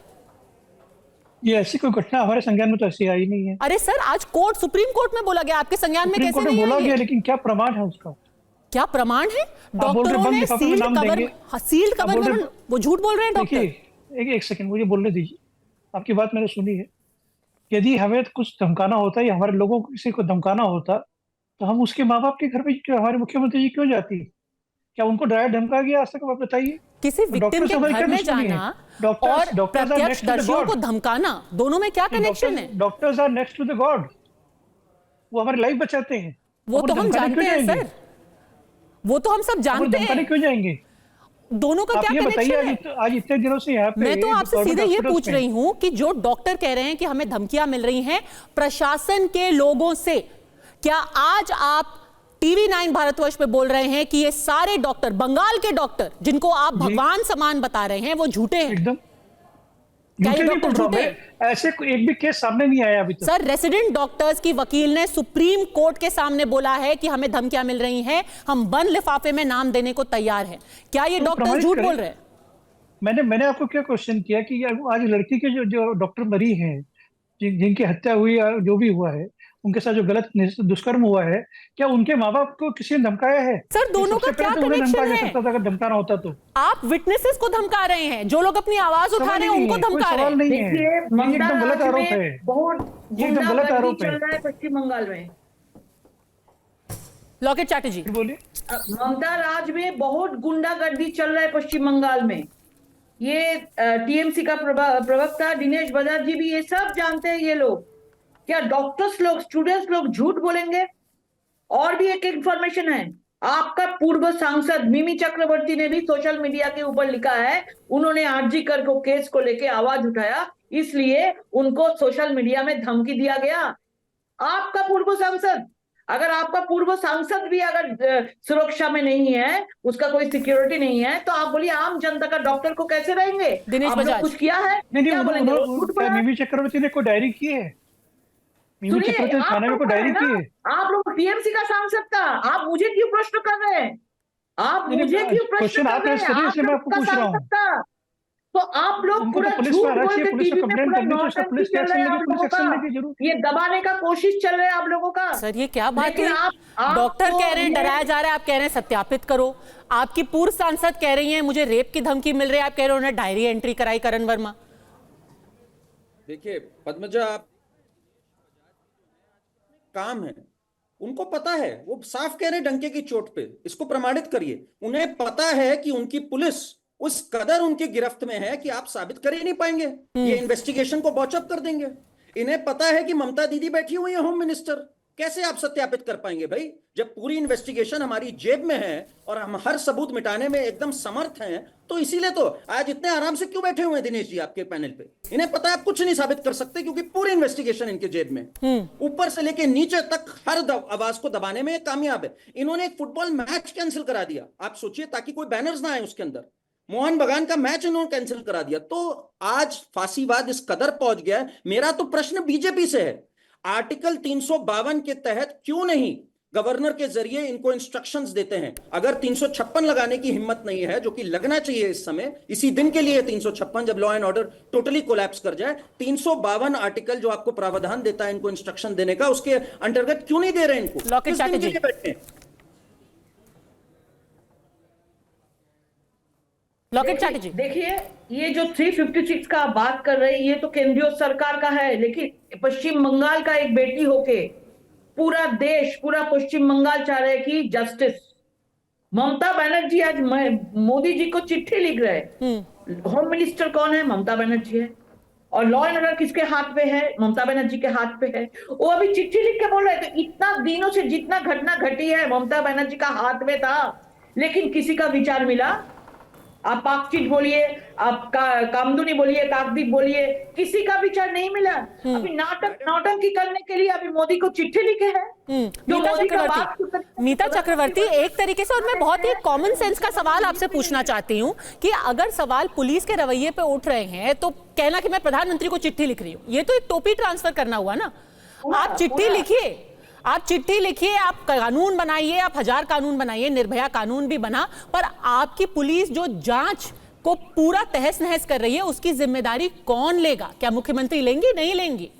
ये ऐसी कोई घटना हमारे संज्ञान में तो ऐसी आई नहीं है। अरे सर, आज कोर्ट, सुप्रीम कोर्ट में बोला गया, आपके संज्ञान में कैसे नहीं बोला आई गया, है? लेकिन क्या प्रमाण है उसका? क्या प्रमाण है? डॉक्टरों ने सील्ड कवर में, वो झूठ बोल रहे हैं डॉक्टर। देखिए, एक सेकंड मुझे बोलने दीजिए। आपकी बात मैंने सुनी है। यदि हमें कुछ धमकाना होता या हमारे लोगों को किसी को धमकाना होता तो हम उसके माँ बाप के घर पे हमारे मुख्यमंत्री जी क्यों जाती? क्या उनको डराया धमका गया आज तक? आप बताइए। किसी विक्टिम के घर में जाना और प्रत्यक्षदर्शियों को धमकाना, दोनों में क्या कनेक्शन है? Doctors are next to the god. वो हमारी लाइफ बचाते हैं। वो तो हम जानते हैं सर, वो तो हम सब जानते हैं। क्यों जाएंगे? दोनों का क्या कनेक्शन है? आज इतने दिनों से यहाँ पे मैं तो आपसे सीधे ये पूछ रही हूँ कि जो डॉक्टर कह रहे हैं कि हमें धमकियां मिल रही हैं प्रशासन के लोगों से, क्या आज आप टीवी 9 भारतवर्ष पे बोल रहे हैं कि ये सारे डॉक्टर, बंगाल के डॉक्टर जिनको आप भगवान समान बता रहे हैं, वो झूठे हैं? एकदम झूठे? ऐसे एक भी केस सामने नहीं आया अभी तक। सर, रेसिडेंट डॉक्टर्स की वकील ने सुप्रीम कोर्ट के सामने बोला है कि हमें धमकियां मिल रही हैं, हम बंद लिफाफे में नाम देने को तैयार हैं। क्या ये डॉक्टर झूठ बोल रहे हैं? मैंने आपको क्या क्वेश्चन किया कि आज लड़की के जो डॉक्टर मरी हैं, जिनकी हत्या हुई, जो भी हुआ है, उनके साथ जो गलत दुष्कर्म हुआ है, क्या उनके माँ बाप को किसी ने धमकाया है? सर, दोनों का क्या कनेक्शन है? अगर धमकाना होता तो आप विटनेसेस को धमका रहे हैं, जो लोग अपनी आवाज उठा रहे हैं उनको धमका रहे हैं। देखिए, एकदम गलत आरोप है। एकदम गलत आरोप चल रहा है पश्चिम बंगाल में। लॉकेट चैटर्जी बोलिए। ममता राज में बहुत गुंडागर्दी चल रहा है पश्चिम बंगाल में। ये टीएमसी का प्रवक्ता दिनेश बजाज जी भी ये सब जानते हैं। ये लोग, क्या डॉक्टर्स लोग, स्टूडेंट्स लोग झूठ बोलेंगे? और भी एक इंफॉर्मेशन है, आपका पूर्व सांसद मिमी चक्रवर्ती ने भी सोशल मीडिया के ऊपर लिखा है, उन्होंने आरजी कर को केस को लेके आवाज उठाया, इसलिए उनको सोशल मीडिया में धमकी दिया गया। आपका पूर्व सांसद, अगर आपका पूर्व सांसद भी अगर सुरक्षा में नहीं है, उसका कोई सिक्योरिटी नहीं है, तो आप बोलिए आम जनता का डॉक्टर को कैसे रहेंगे? दिनेश बजाज कुछ किया है? मिमी चक्रवर्ती ने कोई डायरी की है? थाने में कोई डायरी की है? आप लोग टीएमसी का सांसद था, आप मुझे क्यों प्रश्न कर रहे हैं? आप मुझे क्यों प्रश्न कर रहे हैं? मैं आपको पूछ रहा हूँ। तो आप लोग पूरा झूठ बोल के टीवी में पूरा नौटंकी चल रहे हैं आप लोगों का, ये दबाने का कोशिश चल रहा है आप लोगों का। सर, ये क्या बात है? डॉक्टर कह रहे हैं डराया जा रहा है, आप कह रहे हैं सत्यापित करो। आपकी पूर्व सांसद कह रही हैं मुझे रेप की धमकी मिल रही है, आप कह रहे हैं उन्होंने डायरी एंट्री कराई करण वर्मा। देखिए पद्मजा, काम है, उनको पता है, वो साफ कह रहे डंके की चोट पे, इसको प्रमाणित करिए। उन्हें पता है कि उनकी पुलिस उस कदर उनकी गिरफ्त में है कि आप साबित कर ही नहीं पाएंगे, ये इन्वेस्टिगेशन को बॉचअप कर देंगे। इन्हें पता है कि ममता दीदी बैठी हुई है होम मिनिस्टर, कैसे आप सत्यापित कर पाएंगे भाई? जब पूरी इन्वेस्टिगेशन हमारी जेब में है और हम हर सबूत मिटाने में एकदम समर्थ हैं, तो इसीलिए तो आज इतने आराम से क्यों बैठे हुए हैं दिनेश जी आपके पैनल पे? इन्हें पता है आप कुछ नहीं साबित कर सकते, क्योंकि पूरी इन्वेस्टिगेशन इनके जेब में, ऊपर से लेके नीचे तक हर आवाज को दबाने में कामयाब है। इन्होंने एक फुटबॉल मैच कैंसिल करा दिया, आप सोचिए, ताकि कोई बैनर्स ना आए उसके अंदर। मोहन बगान का मैच इन्होंने कैंसिल करा दिया। तो आज फांसीवाद इस कदर पहुंच गया है। मेरा तो प्रश्न बीजेपी से है, आर्टिकल 352 के तहत क्यों नहीं गवर्नर के जरिए इनको इंस्ट्रक्शंस देते हैं? अगर 356 लगाने की हिम्मत नहीं है, जो कि लगना चाहिए इस समय, इसी दिन के लिए 356, जब law and order totally collapse कर जाए, 352 आर्टिकल जो आपको प्रावधान देता है इनको इंस्ट्रक्शन देने का, उसके अंतर्गत क्यों नहीं दे रहे इनको? लॉकेट चैटर्जी लॉकेट चैटर्जी, देखिए, ये जो 356 का बात कर रहे हैं, ये तो केंद्रीय सरकार का है, लेकिन पश्चिम बंगाल का एक बेटी होके पूरा देश, पूरा पश्चिम बंगाल चाह रहे कि जस्टिस। ममता बनर्जी आज मोदी जी को चिट्ठी लिख रहे हैं। होम मिनिस्टर कौन है? ममता बनर्जी है। और लॉ एंड ऑर्डर किसके हाथ पे है? ममता बनर्जी के हाथ पे है। वो अभी चिट्ठी लिख के बोल रहे थे, इतना दिनों से जितना घटना घटी है ममता बनर्जी का हाथ में था, लेकिन किसी का विचार मिला? आप पाकचीट बोलिए, आप कामदुनी बोलिए, काकदीप बोलिए, किसी का विचार नहीं मिला। अभी नौटंकी करने के लिए अभी मोदी को चिट्ठी लिखे हैं। मीता चक्रवर्ती, एक तरीके से, और मैं बहुत ही कॉमन सेंस का सवाल आपसे पूछना चाहती हूँ कि अगर सवाल पुलिस के रवैये पे उठ रहे हैं तो कहना कि मैं प्रधानमंत्री को चिट्ठी लिख रही हूँ, ये तो एक टोपी ट्रांसफर करना हुआ ना। आप चिट्ठी लिखिए, आप चिट्ठी लिखिए, आप कानून बनाइए, आप 1000 कानून बनाइए, निर्भया कानून भी बना, पर आपकी पुलिस जो जांच को पूरा तहस नहस कर रही है उसकी जिम्मेदारी कौन लेगा? क्या मुख्यमंत्री लेंगी, नहीं लेंगी?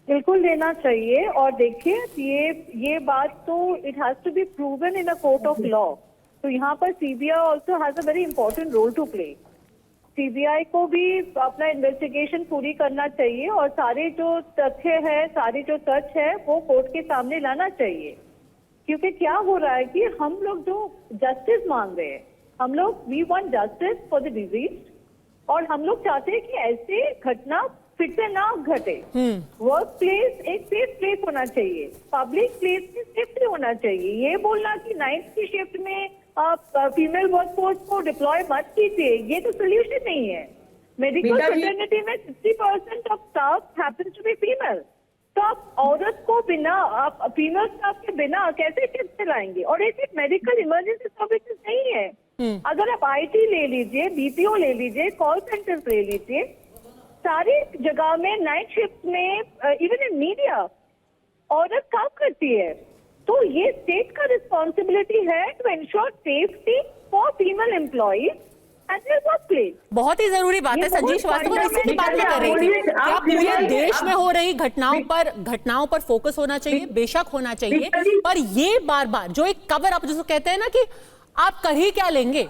बिल्कुल लेना चाहिए। और देखिए ये बात तो it has to be proven in a court of law. तो यहाँ पर CBI also has a very important role to play. CBI को भी अपना इन्वेस्टिगेशन पूरी करना चाहिए और सारे जो तथ्य है, सारी जो सच है वो कोर्ट के सामने लाना चाहिए। क्योंकि क्या हो रहा है कि हम लोग जो जस्टिस मांग रहे हैं, हम लोग we want justice for the deceased, और हम लोग चाहते हैं कि ऐसे घटना फिर से ना घटे। वर्क प्लेस एक सेफ प्लेस होना चाहिए, पब्लिक प्लेस में सेफ्टी होना चाहिए। ये बोलना कि नाइट की शिफ्ट में आप फीमेल वर्कफोर्स को डिप्लॉय मत कीजिए, ये तो सोल्यूशन नहीं है। मेडिकल फ्रेटर्निटी में 60% of staff happen to be female. तो आप औरत को बिना, आप फीमेल स्टाफ के बिना कैसे शिफ्ट चलाएंगे? और ऐसे मेडिकल इमरजेंसी सर्विसेज नहीं है। अगर आप आईटी ले लीजिए, बीपीओ ले लीजिए, कॉल सेंटर्स ले लीजिए, सारी जगह में नाइट शिफ्ट में, इवन इन मीडिया औरत काम करती है। तो ये स्टेट का रिस्पॉन्सिबिलिटी है to ensure safety for female employees at their workplace. बहुत ही जरूरी बात है। संजीव श्रीवास्तव इसी की बात मैं कर रही थी। क्या पूरे देश में हो रही घटनाओं पर फोकस होना चाहिए? बेशक होना चाहिए, पर ये बार बार जो एक कवर अप जिसको कहते हैं ना कि आप कर ही क्या लेंगे?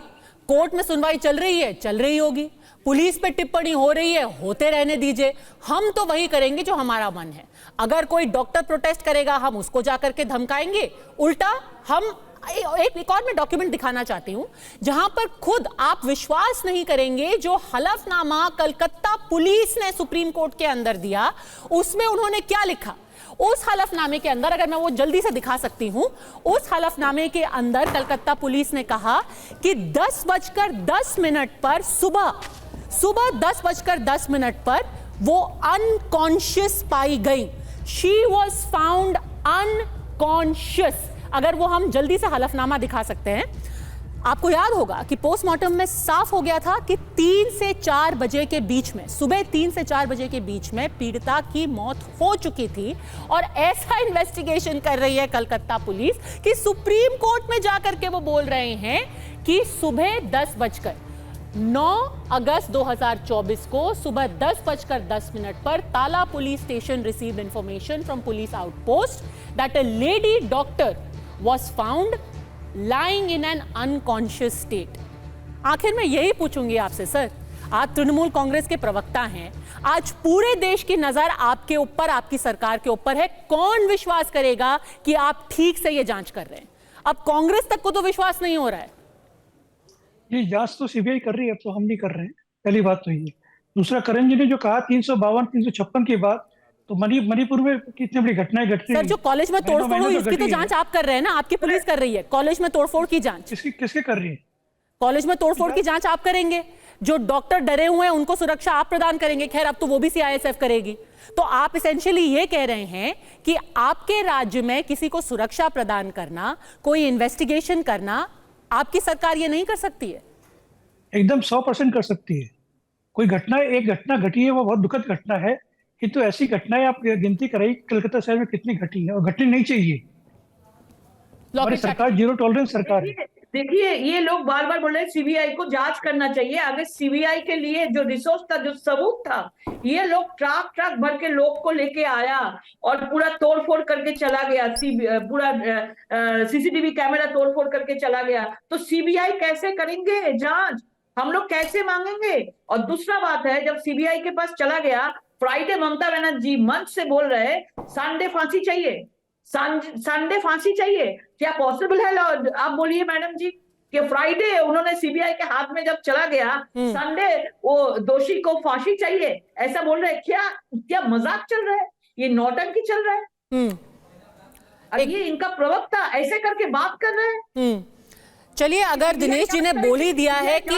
कोर्ट में सुनवाई चल रही है, चल रही होगी, पुलिस पे टिप्पणी हो रही है, होते रहने दीजिए, हम तो वही करेंगे जो हमारा मन है। अगर कोई डॉक्टर प्रोटेस्ट करेगा हम उसको जाकर के धमकाएंगे। उल्टा हम एक और मैं डॉक्यूमेंट दिखाना चाहती हूं जहां पर खुद आप विश्वास नहीं करेंगे, जो हलफनामा कलकत्ता पुलिस ने सुप्रीम कोर्ट के अंदर दिया, उसमें उन्होंने क्या लिखा? उस हलफनामे के अंदर, अगर मैं वो जल्दी से दिखा सकती हूं, उस हलफनामे के अंदर कलकत्ता पुलिस ने कहा कि 10:10 पर सुबह 10:10 पर वो अनकॉन्शियस पाई गई। She was found unconscious. अगर वो हम जल्दी से हलफनामा दिखा सकते हैं, आपको याद होगा कि पोस्टमार्टम में साफ हो गया था कि 3 से 4 बजे के बीच में, सुबह 3 से 4 बजे के बीच में पीड़िता की मौत हो चुकी थी। और ऐसा इन्वेस्टिगेशन कर रही है कलकत्ता पुलिस कि सुप्रीम कोर्ट में जाकर के वो बोल रहे हैं कि सुबह 9 अगस्त 2024 को सुबह 10:10 पर ताला police station received information from police outpost that a lady doctor was found lying in an unconscious state। आखिर मैं यही पूछूंगी आपसे सर, आप तृणमूल कांग्रेस के प्रवक्ता हैं, आज पूरे देश की नजर आपके ऊपर, आपकी सरकार के ऊपर है। कौन विश्वास करेगा कि आप ठीक से ये जांच कर रहे हैं? अब कांग्रेस तक को तो विश्वास नहीं हो रहा है। ये जांच तो सीबीआई कर रही है, अब तो हम नहीं कर रहे हैं, पहली बात तो ये। दूसरा, करण जी ने जो कहा 352, 356 की बात, तो मणिपुर में कितनी बड़ी घटनाएं घटती हैं। सर, जो कॉलेज में तोड़फोड़ हुई इसकी तो जांच आप कर रहे हैं ना, आपकी पुलिस कर रही है। कॉलेज में तोड़फोड़ की जांच किसके कर रही है? कॉलेज में तोड़फोड़ की जांच आप करेंगे। जो डॉक्टर डरे हुए हैं उनको सुरक्षा आप प्रदान करेंगे। खैर, अब तो वो भी सीआईएसएफ करेगी। तो आप एसेंशियली ये कह रहे हैं कि आपके राज्य में किसी को सुरक्षा प्रदान करना, कोई इन्वेस्टिगेशन करना, आपकी सरकार ये नहीं कर सकती है? एकदम 100% कर सकती है। कोई घटना, एक घटना घटी है, वो बहुत दुखद घटना है, किंतु ऐसी घटनाएं आप गिनती कराई कलकत्ता शहर में कितनी घटी है, और घटनी नहीं चाहिए। हमारी सरकार जीरो टॉलरेंस सरकार है। देखिए, ये लोग बार बार बोल रहे हैं सीबीआई को जांच करना चाहिए। अगर सीबीआई के लिए जो रिसोर्स था, जो सबूत था, ये लोग ट्रक भर के लोग को लेके आया और पूरा तोड़फोड़ करके चला गया, पूरा सीसीटीवी कैमरा तोड़फोड़ करके चला गया, तो सीबीआई कैसे करेंगे जांच? हम लोग कैसे मांगेंगे? और दूसरा बात है, जब सीबीआई के पास चला गया, फ्राइडे ममता बनर्जी मंच से बोल रहे संडे फांसी चाहिए, संडे फांसी चाहिए। क्या पॉसिबल है? आप बोलिए मैडम जी, कि फ्राइडे उन्होंने सीबीआई के हाथ में जब चला गया, संडे वो दोषी को फांसी चाहिए, ऐसा बोल रहे हैं। क्या मजाक चल रहा है? ये नौटंकी चल रहा है। अब ये इनका प्रवक्ता ऐसे करके बात कर रहे हैं। चलिए, अगर दिनेश जी ने बोल ही दिया है कि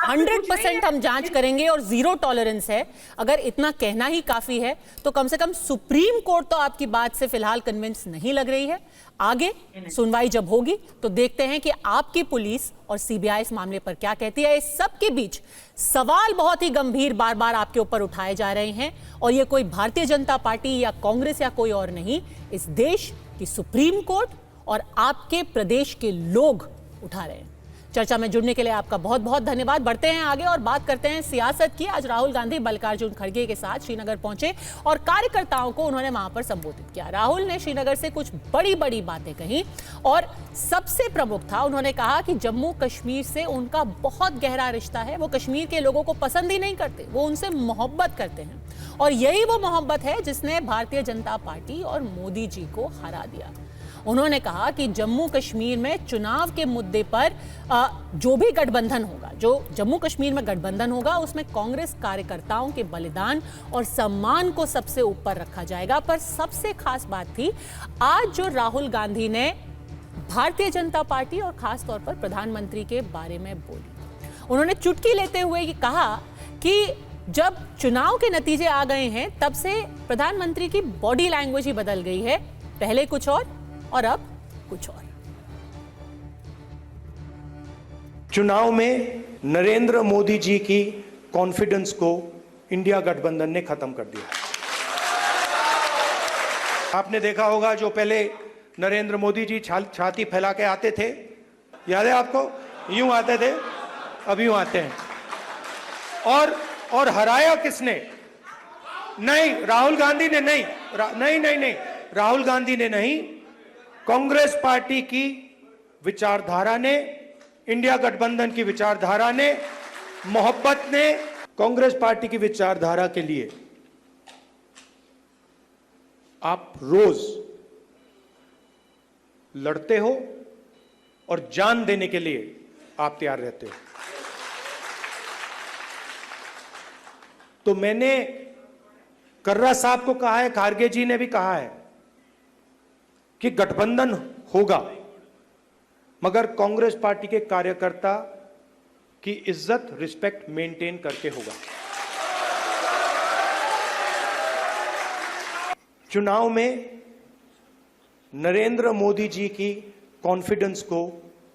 100% हम जांच करेंगे और 0 टॉलरेंस है, अगर इतना कहना ही काफी है तो कम से कम सुप्रीम कोर्ट तो आपकी बात से फिलहाल कन्विंस नहीं लग रही है। आगे सुनवाई जब होगी तो देखते हैं कि आपकी पुलिस और सीबीआई इस मामले पर क्या कहती है। इस सब के बीच सवाल बहुत ही गंभीर बार बार आपके ऊपर उठाए जा रहे हैं, और ये कोई भारतीय जनता पार्टी या कांग्रेस या कोई और नहीं, इस देश की सुप्रीम कोर्ट और आपके प्रदेश के लोग उठा रहे हैं। चर्चा में जुड़ने के लिए आपका बहुत बहुत धन्यवाद। बढ़ते हैं आगे और बात करते हैं सियासत की। आज राहुल गांधी मल्लिकार्जुन खड़गे के साथ श्रीनगर पहुंचे और कार्यकर्ताओं को उन्होंने वहां पर संबोधित किया। राहुल ने श्रीनगर से कुछ बड़ी बड़ी बातें कही और सबसे प्रमुख था, उन्होंने कहा कि जम्मू कश्मीर से उनका बहुत गहरा रिश्ता है। वो कश्मीर के लोगों को पसंद ही नहीं करते, वो उनसे मोहब्बत करते हैं, और यही वो मोहब्बत है जिसने भारतीय जनता पार्टी और मोदी जी को हरा दिया। उन्होंने कहा कि जम्मू कश्मीर में चुनाव के मुद्दे पर जो भी गठबंधन होगा, जो जम्मू कश्मीर में गठबंधन होगा, उसमें कांग्रेस कार्यकर्ताओं के बलिदान और सम्मान को सबसे ऊपर रखा जाएगा। पर सबसे खास बात थी आज जो राहुल गांधी ने भारतीय जनता पार्टी और खास तौर पर प्रधानमंत्री के बारे में बोली। उन्होंने चुटकी लेते हुए ये कहा कि जब चुनाव के नतीजे आ गए हैं तब से प्रधानमंत्री की बॉडी लैंग्वेज ही बदल गई है, पहले कुछ और अब कुछ और। चुनाव में नरेंद्र मोदी जी की कॉन्फिडेंस को इंडिया गठबंधन ने खत्म कर दिया। आपने देखा होगा जो पहले नरेंद्र मोदी जी छाती फैला के आते थे, याद है आपको? यूं आते थे, अब यूं आते हैं। और हराया किसने? नहीं, राहुल गांधी ने नहीं, नहीं, राहुल गांधी ने नहीं, कांग्रेस पार्टी की विचारधारा ने, इंडिया गठबंधन की विचारधारा ने, मोहब्बत ने। कांग्रेस पार्टी की विचारधारा के लिए आप रोज लड़ते हो और जान देने के लिए आप तैयार रहते हो। तो मैंने कर्रा साहब को कहा है, खारगे जी ने भी कहा है कि गठबंधन होगा, मगर कांग्रेस पार्टी के कार्यकर्ता की इज्जत, रिस्पेक्ट मेंटेन करके होगा। चुनाव में नरेंद्र मोदी जी की कॉन्फिडेंस को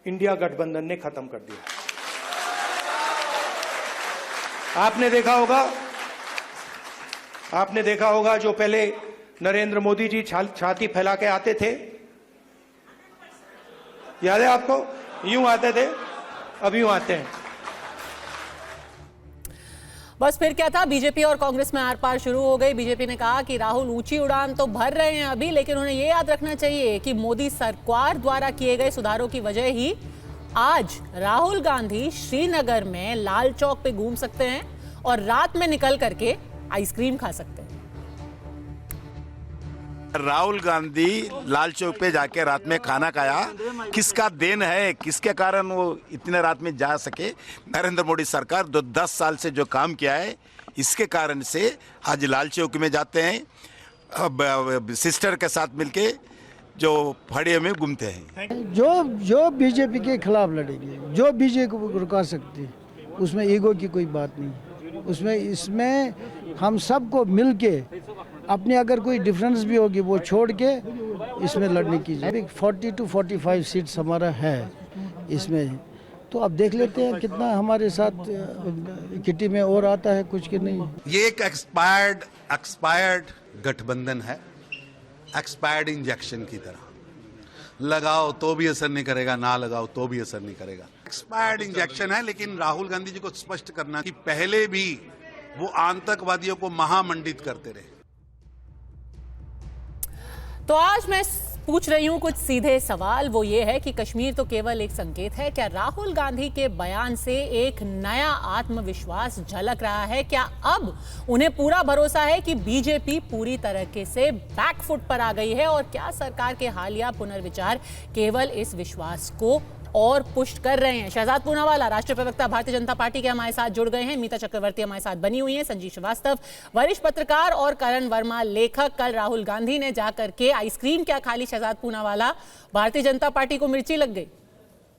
इंडिया गठबंधन ने खत्म कर दिया। आपने देखा होगा जो पहले नरेंद्र मोदी जी छाती फैला के आते थे, याद है आपको? यूं आते थे, अब यूं आते हैं। बस फिर क्या था, बीजेपी और कांग्रेस में आर पार शुरू हो गई। बीजेपी ने कहा कि राहुल ऊंची उड़ान तो भर रहे हैं अभी, लेकिन उन्हें यह याद रखना चाहिए कि मोदी सरकार द्वारा किए गए सुधारों की वजह ही आज राहुल गांधी श्रीनगर में लाल चौक पे घूम सकते हैं और रात में निकल करके आइसक्रीम खा सकते हैं। राहुल गांधी लाल चौक पे जाके रात में खाना खाया, किसका देन है, किसके कारण वो इतने रात में जा सके? नरेंद्र मोदी सरकार 10 साल से जो काम किया है, इसके कारण से आज लाल चौक में जाते हैं, सिस्टर के साथ मिलके जो फड़िया में घूमते हैं। जो बीजेपी के खिलाफ लड़ेगी, जो बीजेपी को रुका सकती है, उसमें ईगो की कोई बात नहीं। इसमें हम सबको मिलके अपने, अगर कोई डिफरेंस भी होगी वो छोड़ के इसमें लड़ने की। 40 to 45 सीट्स हमारा है इसमें, तो अब देख लेते हैं कितना हमारे साथ किटी में और आता है कुछ कि नहीं। ये एक एक्सपायर्ड गठबंधन है, एक्सपायर्ड इंजेक्शन की तरह। लगाओ तो भी असर नहीं करेगा, ना लगाओ तो भी असर नहीं करेगा। एक्सपायर्ड इंजेक्शन है, लेकिन राहुल गांधी जी को स्पष्ट करना कि पहले भी वो आतंकवादियों को महामंडित करते रहे। तो आज मैं पूछ रही हूं कुछ सीधे सवाल, वो ये है कि कश्मीर तो केवल एक संकेत है। क्या राहुल गांधी के बयान से एक नया आत्मविश्वास झलक रहा है? क्या अब उन्हें पूरा भरोसा है कि बीजेपी पूरी तरीके से बैकफुट पर आ गई है? और क्या सरकार के हालिया पुनर्विचार केवल इस विश्वास को और पुष्ट कर रहे हैं। शहजाद पूनावाला, राष्ट्रीय प्रवक्ता भारतीय जनता पार्टी के, हमारे साथ जुड़ गए हैं। मीता चक्रवर्ती हमारे साथ बनी हुई हैं। संजीव श्रीवास्तव, वरिष्ठ पत्रकार, और करण वर्मा, लेखक। कल राहुल गांधी ने जाकर के आइसक्रीम क्या खा ली शहजाद पूनावाला, भारतीय जनता पार्टी को मिर्ची लग गई।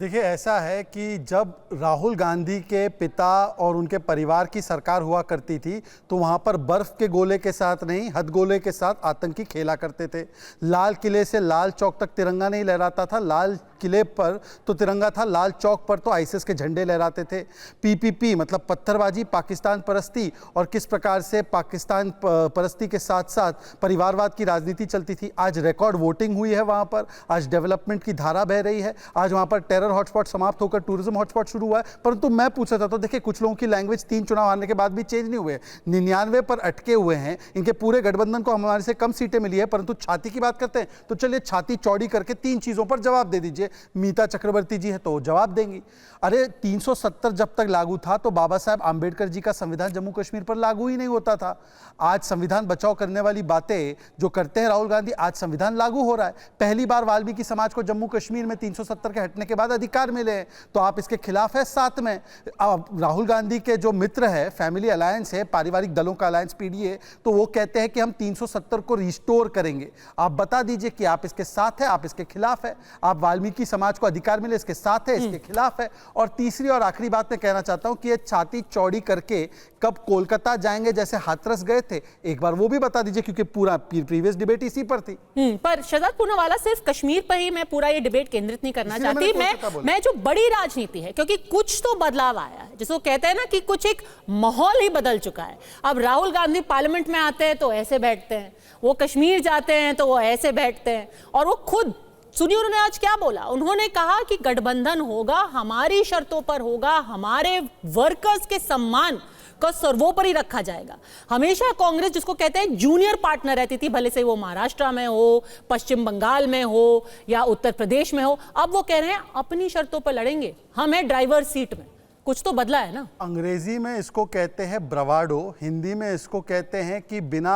देखिए, ऐसा है कि जब राहुल गांधी के पिता और उनके परिवार की सरकार हुआ करती थी तो वहाँ पर बर्फ के गोले के साथ नहीं, हथगोले के साथ आतंकी खेला करते थे। लाल किले से लाल चौक तक तिरंगा नहीं लहराता था, लाल किले पर तो तिरंगा था, लाल चौक पर तो आईएसआईएस के झंडे लहराते थे। पीपीपी मतलब पत्थरबाजी, पाकिस्तान परस्ती, और किस प्रकार से पाकिस्तान परस्ती के साथ साथ परिवारवाद की राजनीति चलती थी। आज रिकॉर्ड वोटिंग हुई है वहाँ पर, आज डेवलपमेंट की धारा बह रही है, आज वहाँ पर टेरर हॉटस्पॉट समाप्त होकर टूरिज्म हॉटस्पॉट शुरू हुआ है। परंतु मैं पूछा था तो देखिए, कुछ लोगों की लैंग्वेज 3 चुनाव आने के बाद भी चेंज नहीं हुए, 99 पर अटके हुए हैं। इनके पूरे गठबंधन को हमारे से कम सीटें मिली है, परंतु छाती की बात करते हैं तो चलिए छाती चौड़ी करके 3 चीजों पर जवाब दे दीजिए। मीता चक्रवर्ती जी है तो जवाब देंगी। अरे 370 जब तक लागू था तो बाबा साहब आंबेडकर जी का संविधान जम्मू कश्मीर पर लागू ही नहीं होता था। आज संविधान बचाओ करने वाली बातें जो करते हैं राहुल गांधी, आज संविधान लागू हो रहा है। पहली बार वाल्मीकि समाज को जम्मू कश्मीर में 370 के हटने के बाद अधिकार मिले हैं, तो आप इसके खिलाफ है। साथ में राहुल गांधी के जो मित्र है, फैमिली अलायंस है, पारिवारिक दलों का अलायंस पीडीए, तो वो कहते हैं कि हम 370 को रिस्टोर करेंगे। आप बता दीजिए कि आप इसके साथ है, आप इसके खिलाफ है। आप वाल्मीकि समाज को अधिकार मिले, इसके साथ है, इसके खिलाफ है। और तीसरी और आखिरी बात मैं कहना चाहता हूं कि ये छाती चौड़ी करके कब कोलकाता जाएंगे जैसे हाथरस गए थे, एक बार वो भी बता दीजिए, क्योंकि पूरा प्रीवियस डिबेट इसी पर थी। पर शहजाद पूनावाला, सिर्फ कश्मीर पर ही मैं पूरा ये डिबेट केंद्रित नहीं करना चाहती। मैं जो बड़ी राजनीति है, क्योंकि कुछ तो बदलाव आया है, जिसको कहते हैं ना कि कुछ एक माहौल ही बदल चुका है। अब राहुल गांधी पार्लियामेंट में आते हैं तो ऐसे बैठते हैं, वो कश्मीर जाते हैं तो वो ऐसे बैठते हैं, और वो खुद सुनिए उन्होंने आज क्या बोला। उन्होंने कहा कि गठबंधन होगा, हमारी शर्तों पर होगा, हमारे वर्कर्स के सम्मान को सर्वोपरि रखा जाएगा। हमेशा कांग्रेस, जिसको कहते हैं जूनियर पार्टनर, रहती थी, भले से वो महाराष्ट्र में हो, पश्चिम बंगाल में हो या उत्तर प्रदेश में हो। अब वो कह रहे हैं अपनी शर्तों पर लड़ेंगे, हम हैं ड्राइवर सीट में। कुछ तो बदला है ना। अंग्रेजी में इसको कहते हैं ब्रवाडो, हिंदी में इसको कहते हैं कि बिना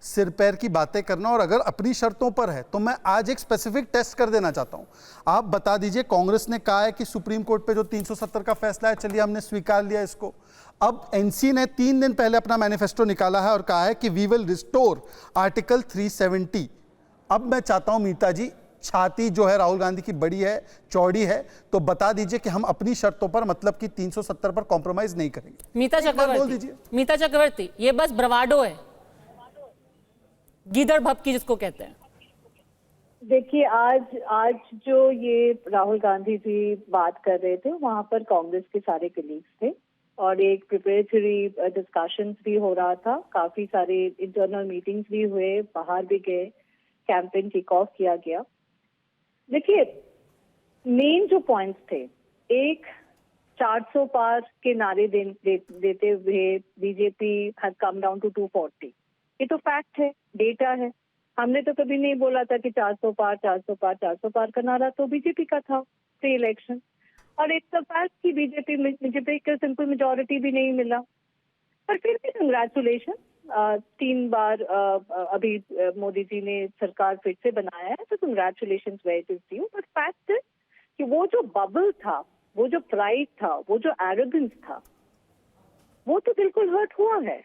सिर पैर की बातें करना, और अगर अपनी शर्तों पर है तो मैं आज एक स्पेसिफिक टेस्ट कर देना चाहता हूं। आप बता दीजिए, कांग्रेस ने कहा है कि सुप्रीम कोर्ट पे जो 370 का फैसला है, चलिए हमने स्वीकार लिया इसको। अब एनसी ने 3 दिन पहले अपना मैनिफेस्टो निकाला है और कहा है कि वी विल रिस्टोर आर्टिकल 370। अब मैं चाहता हूं मीता जी, छाती जो है राहुल गांधी की बड़ी है, चौड़ी है, तो बता दीजिए कि हम अपनी शर्तों पर, मतलब कि 370 पर कॉम्प्रोमाइज नहीं करेंगे। मीता चक्रवर्ती, मीता चक्रवर्ती, ये बस ब्रवाडो है, गीदड़ भपकी जिसको कहते हैं। देखिए, आज जो ये राहुल गांधी जी बात कर रहे थे, वहां पर कांग्रेस के सारे कलीग्स थे और एक प्रिपरेटरी डिस्कशंस भी हो रहा था, काफी सारे इंटरनल मीटिंग्स भी हुए, बाहर भी गए, कैंपेन किक ऑफ किया गया। देखिए, मेन जो पॉइंट्स थे, एक 400 पार के नारे देते हुए BJP has come down to 240। ये तो फैक्ट है, डेटा है। हमने तो कभी नहीं बोला था कि 400 पार 400 पार 400 पार का नारा तो बीजेपी का था प्री इलेक्शन, और इट्स अ फैक्ट कि बीजेपी का सिंपल मेजोरिटी भी नहीं मिला। पर फिर भी कंग्रेचुलेशन, 3 बार अभी मोदी जी ने सरकार फिर से बनाया है, तो congratulation very to you. But fact है कि वो जो बबल था, वो जो प्राइड था, वो जो एरोगेंस था, वो तो बिल्कुल हर्ट हुआ है।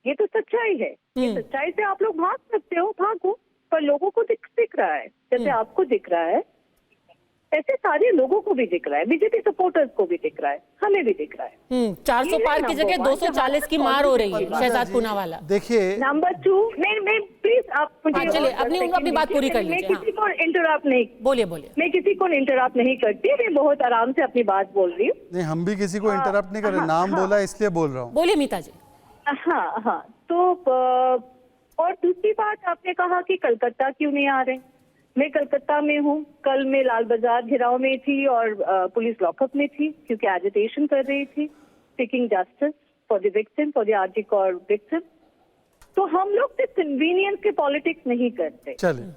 ये तो सच्चाई है। ये सच्चाई से आप लोग भाग सकते हो, भागो, पर लोगों को दिख रहा है, जैसे आपको दिख रहा है ऐसे सारे लोगों को भी दिख रहा है, बीजेपी सपोर्टर्स को भी दिख रहा है, हमें भी दिख रहा है। 400 पार की जगह 240 की मार हो रही है। शहजाद पूनावाला, देखिए, नंबर 2, मैं प्लीज आप मुझे, चलिए अपनी बात पूरी कर लीजिए। मैं किसी को इंटरप्ट नहीं, बोलिए, मैं किसी को इंटरप्ट नहीं करती, मैं बहुत आराम से अपनी बात बोल रही हूँ। नहीं, हम भी किसी को इंटरप्ट नहीं कर रहे, नाम बोला इसलिए बोल रहा हूँ। बोलिए मीता जी। हाँ, तो और दूसरी बात, आपने कहा कि कलकत्ता क्यों नहीं आ रहे। मैं कलकत्ता में हूँ, कल मैं लाल बाजार घिराव में थी और पुलिस लॉकअप में थी, क्योंकि एजिटेशन कर रही थी, seeking justice for the victim, for the RG Kar victim. तो हम लोग सिर्फ कन्वीनियंस के पॉलिटिक्स नहीं करते। चलिए,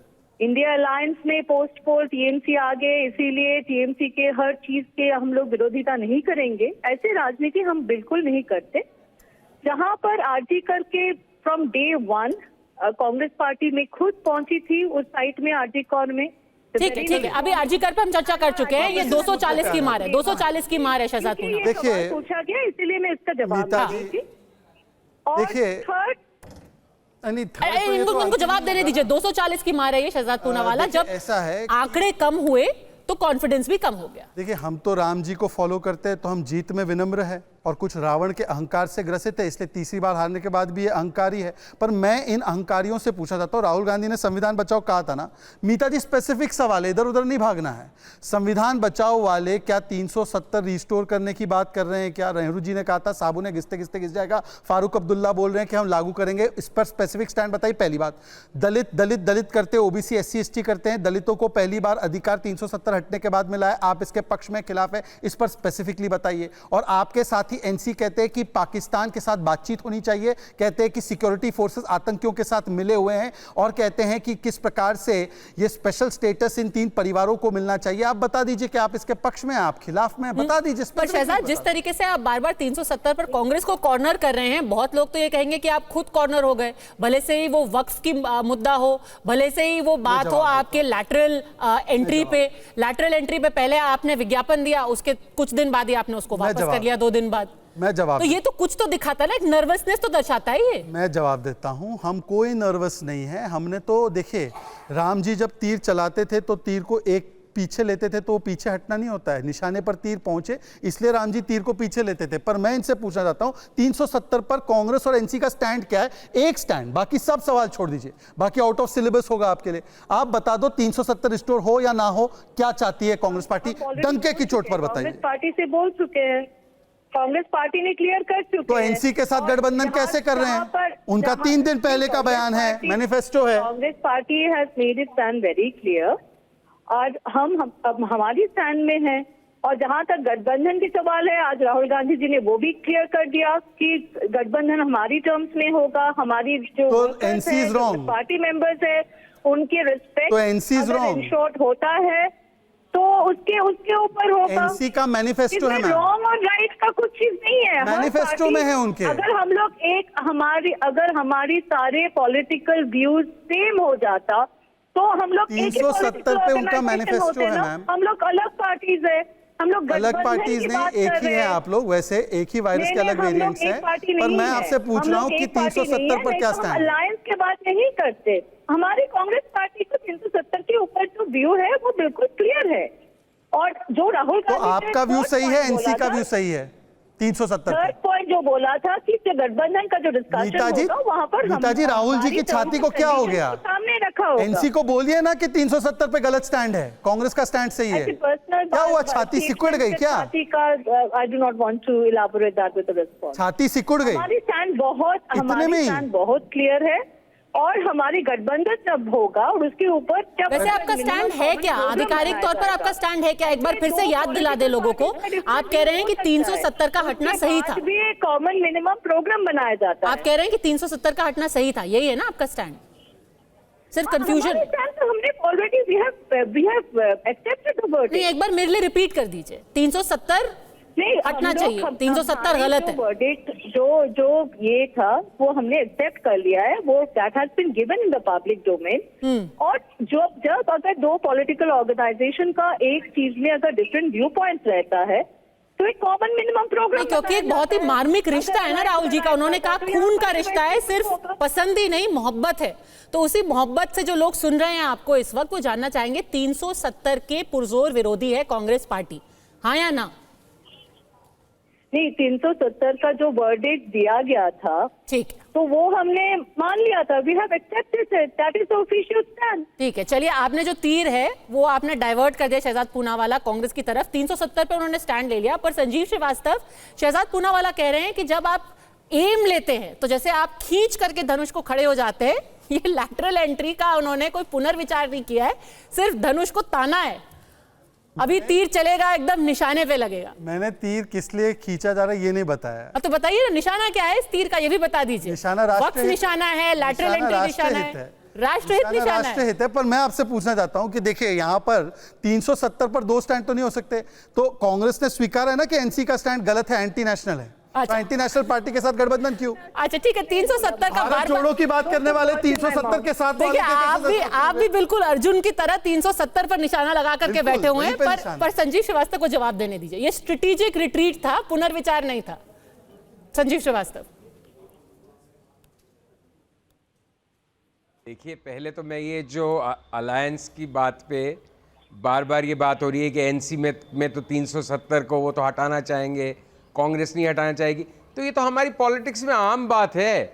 इंडिया अलायंस में पोस्ट पोल टीएमसी आ गए, इसीलिए टीएमसी के हर चीज के हम लोग विरोधिता नहीं करेंगे, ऐसे राजनीति हम बिल्कुल नहीं करते। जहां पर आरजी करके फ्रॉम डे 1 कांग्रेस पार्टी में खुद पहुंची थी उस साइट में, आरजी कौर में, ठीक है, ठीक है, अभी आरजीकर पे हम चर्चा कर चुके हैं। ये 240 की मार है, 240 की मार है शहजाद पूना। देखिए पूछा गया इसलिए मैं इसका जवाब देखिए इनको जवाब देने दीजिए। 240 की मार है ये शहजाद पूना वाला। जब ऐसा है आंकड़े कम हुए तो कॉन्फिडेंस भी कम हो गया। देखिए, हम तो राम जी को फॉलो करते हैं तो हम जीत में विनम्र है और कुछ रावण के अहंकार से ग्रसित है, इसलिए तीसरी बार हारने के बाद भी ये अहंकारी है। पर मैं इन अहंकारियों से पूछना चाहता हूँ, राहुल गांधी ने संविधान बचाओ कहा था ना, मीता जी स्पेसिफिक सवाल है, इधर उधर नहीं भागना है। संविधान बचाओ वाले क्या 370 रिस्टोर करने की बात कर रहे हैं क्या? नेहरू जी ने कहा था साबुन है घिसते घिसते घिस जाएगा, फारूक अब्दुल्ला बोल रहे हैं कि हम लागू करेंगे। इस पर स्पेसिफिक स्टैंड बताइए। पहली बात, दलित दलित दलित करते, ओबीसी एससी एसटी करते हैं, दलितों को पहली बार अधिकार 370 हटने के बाद मिला है, आप इसके पक्ष में खिलाफ है, इस पर स्पेसिफिकली बताइए। और आपके साथी एनसी कहते हैं कि पाकिस्तान के साथ बातचीत होनी चाहिए, कहते हैं कि सिक्योरिटी फोर्सेस आतंकियों के साथ मिले हुए हैं और कहते हैं कि किस प्रकार से ये स्पेशल स्टेटस इन 3 परिवारों को मिलना चाहिए। आप बता दीजिए कि आप इसके पक्ष में, आप खिलाफ में, बता दीजिए। पर शहजाद, जिस तरीके से आप बार बार 370 पर कांग्रेस को कॉर्नर कर रहे हैं, बहुत लोग तो ये कहेंगे कि आप खुद कॉर्नर हो गए। भले से ही वो वक्फ की मुद्दा हो, भले से ही वो बात हो आपके लैटरल एंट्री पे। लैटरल एंट्री पे पहले आपने विज्ञापन दिया, उसके कुछ दिन बाद ही आपने उसको वापस कर लिया, 2 दिन बाद। मैं जवाब, तो ये तो कुछ तो दिखाता है ना, एक नर्वसनेस तो दर्शाता है ये। मैं जवाब देता हूं, हम कोई नर्वस नहीं है। हमने तो देखिए, राम जी जब तीर चलाते थे तो तीर को एक पीछे लेते थे तो वो पीछे हटना नहीं होता है, निशाने पर तीर पहुंचे इसलिए राम जी तीर को पीछे लेते थे। पर मैं इनसे पूछना चाहता हूं, 370 पर कांग्रेस और एनसी का स्टैंड क्या है? एक स्टैंड, बाकी सब सवाल छोड़ दीजिए, बाकी आउट ऑफ सिलेबस होगा आपके लिए। आप बता दो 370 रिस्टोर हो या ना हो, क्या चाहती है कांग्रेस पार्टी? डंके की चोट पर बताइए। कांग्रेस पार्टी से बोल चुके हैं, कांग्रेस पार्टी ने क्लियर कर चुके हैं। तो एनसी के साथ गठबंधन कैसे कर रहे हैं? उनका 3 दिन पहले का बयान है, मैनिफेस्टो है। Congress party has made it stand very clear. आज हम हमारी स्टैंड में हैं। और जहां तक गठबंधन की सवाल है, आज राहुल गांधी जी ने वो भी क्लियर कर दिया कि गठबंधन हमारी टर्म्स में होगा। हमारी जो पार्टी मेंबर्स है उनके रिस्पेक्ट तो एनसी इज रॉन्ग इंश्योर्ड होता है तो उसके ऊपर होगा। एनसी का मैनिफेस्टो है, रॉन्ग और राइट का कुछ चीज नहीं है, मैनिफेस्टो में है उनके। अगर हम लोग अगर हमारी सारे पॉलिटिकल व्यूज सेम हो जाता तो हम लोग 370 पे उनका मैनिफेस्टो है मैम। हम लोग अलग पार्टीज है, हम लोग अलग पार्टीज नहीं, एक ही है आप लोग। वैसे एक ही वायरस के अलग वेरिएंट्स हैं, पर मैं आपसे पूछ रहा हूँ कि 370 पर क्या स्टैंड? अलायंस के बात नहीं करते। हमारी कांग्रेस पार्टी को 370 के ऊपर जो व्यू है वो बिल्कुल क्लियर है। और जो राहुल गांधी, तो आपका व्यू सही है, एनसी का व्यू सही है 370 थर्ड पॉइंट जो बोला था कि गठबंधन का जो डिस्कशन होगा वहां पर नेताजी राहुल जी की छाती को क्या हो गया? सामने रखा होगा। एनसी को बोलिए ना कि 370 पे गलत स्टैंड है, कांग्रेस का स्टैंड सही है। क्या हुआ, छाती सिकुड़ गई क्या? छाती का I do not want to elaborate that with the response. छाती सिकुड़ गई? हमारी स्टैंड बहुत क्लियर है और हमारी गठबंधन जब होगा और उसके ऊपर वैसे आपका स्टैंड है क्या? आधिकारिक तौर पर आपका स्टैंड है क्या? एक बार फिर से याद दिला दे लोगों को। आप कह रहे हैं कि 370 का हटना सही था, भी एक कॉमन मिनिमम प्रोग्राम बनाया जाता है। आप कह रहे हैं कि 370 का हटना सही था, यही है ना आपका स्टैंड? सिर्फ कंफ्यूजन। हमने already we have accepted the verdict. नहीं, एक बार मेरे लिए रिपीट कर दीजिए। 370 हटना चाहिए, 370 गलत है। वर्डिक्ट जो ये था वो हमने एक्सेप्ट कर लिया है, वो that has been given in the public domain. और जब अगर 2 पॉलिटिकल ऑर्गेनाइजेशन का एक चीज में अगर डिफरेंट व्यू पॉइंट्स रहता है तो एक कॉमन मिनिमम प्रोग्राम, क्योंकि एक बहुत ही मार्मिक रिश्ता है ना राहुल जी का। उन्होंने कहा खून का रिश्ता है, सिर्फ पसंद ही नहीं मोहब्बत है। तो उसी मोहब्बत से जो लोग सुन रहे हैं आपको इस वक्त, वो जानना चाहेंगे 370 के पुरजोर विरोधी है कांग्रेस पार्टी, हाँ या ना? नहीं, 370 का जो वर्डिक्ट दिया गया था, ठीक, तो वो हमने मान लिया था। We have accepted it, that is the official stand. ठीक है, चलिए, आपने जो तीर है वो आपने डाइवर्ट कर दिया शहजाद पूनावाला कांग्रेस की तरफ। 370 पे उन्होंने स्टैंड ले लिया। पर संजीव श्रीवास्तव, शहजाद पूनावाला कह रहे हैं कि जब आप एम लेते हैं तो जैसे आप खींच करके धनुष को खड़े हो जाते हैं, ये लैटरल एंट्री का उन्होंने कोई पुनर्विचार नहीं किया है, सिर्फ धनुष को ताना है। अभी तीर चलेगा, एकदम निशाने पे लगेगा। मैंने तीर किस लिए खींचा जा रहा है ये नहीं बताया। तो बताइए ना, निशाना क्या है इस तीर का, ये भी बता दीजिए। निशाना राष्ट्र निशाना है, लैटरल एंट्री निशाना है, राष्ट्रहित निशाना है। राष्ट्रहित है। पर मैं आपसे पूछना चाहता हूं कि देखिए, यहाँ पर 370 पर 2 स्टैंड तो नहीं हो सकते। तो कांग्रेस ने स्वीकारा है ना कि एनसी का स्टैंड गलत है, एंटी नेशनल है। एंटी नेशनल पार्टी के साथ गठबंधन क्यों? अच्छा ठीक है, 370 का भारत जोड़ो की बात करने वाले 370 के साथ देखिए, आप भी बिल्कुल अर्जुन की तरह 370 पर निशाना लगा करके बैठे हुए हैं, पर संजीव श्रीवास्तव को जवाब देने दीजिए। ये स्ट्रेटेजिक रिट्रीट था, पुनर्विचार नहीं था। संजीव श्रीवास्तव, देखिए, पहले तो मैं ये जो अलायंस की बात पे बार बार ये बात हो रही है कि एनसी में तो 370 को वो तो हटाना चाहेंगे, कांग्रेस नहीं हटाना चाहेगी, तो ये तो हमारी पॉलिटिक्स में आम बात है।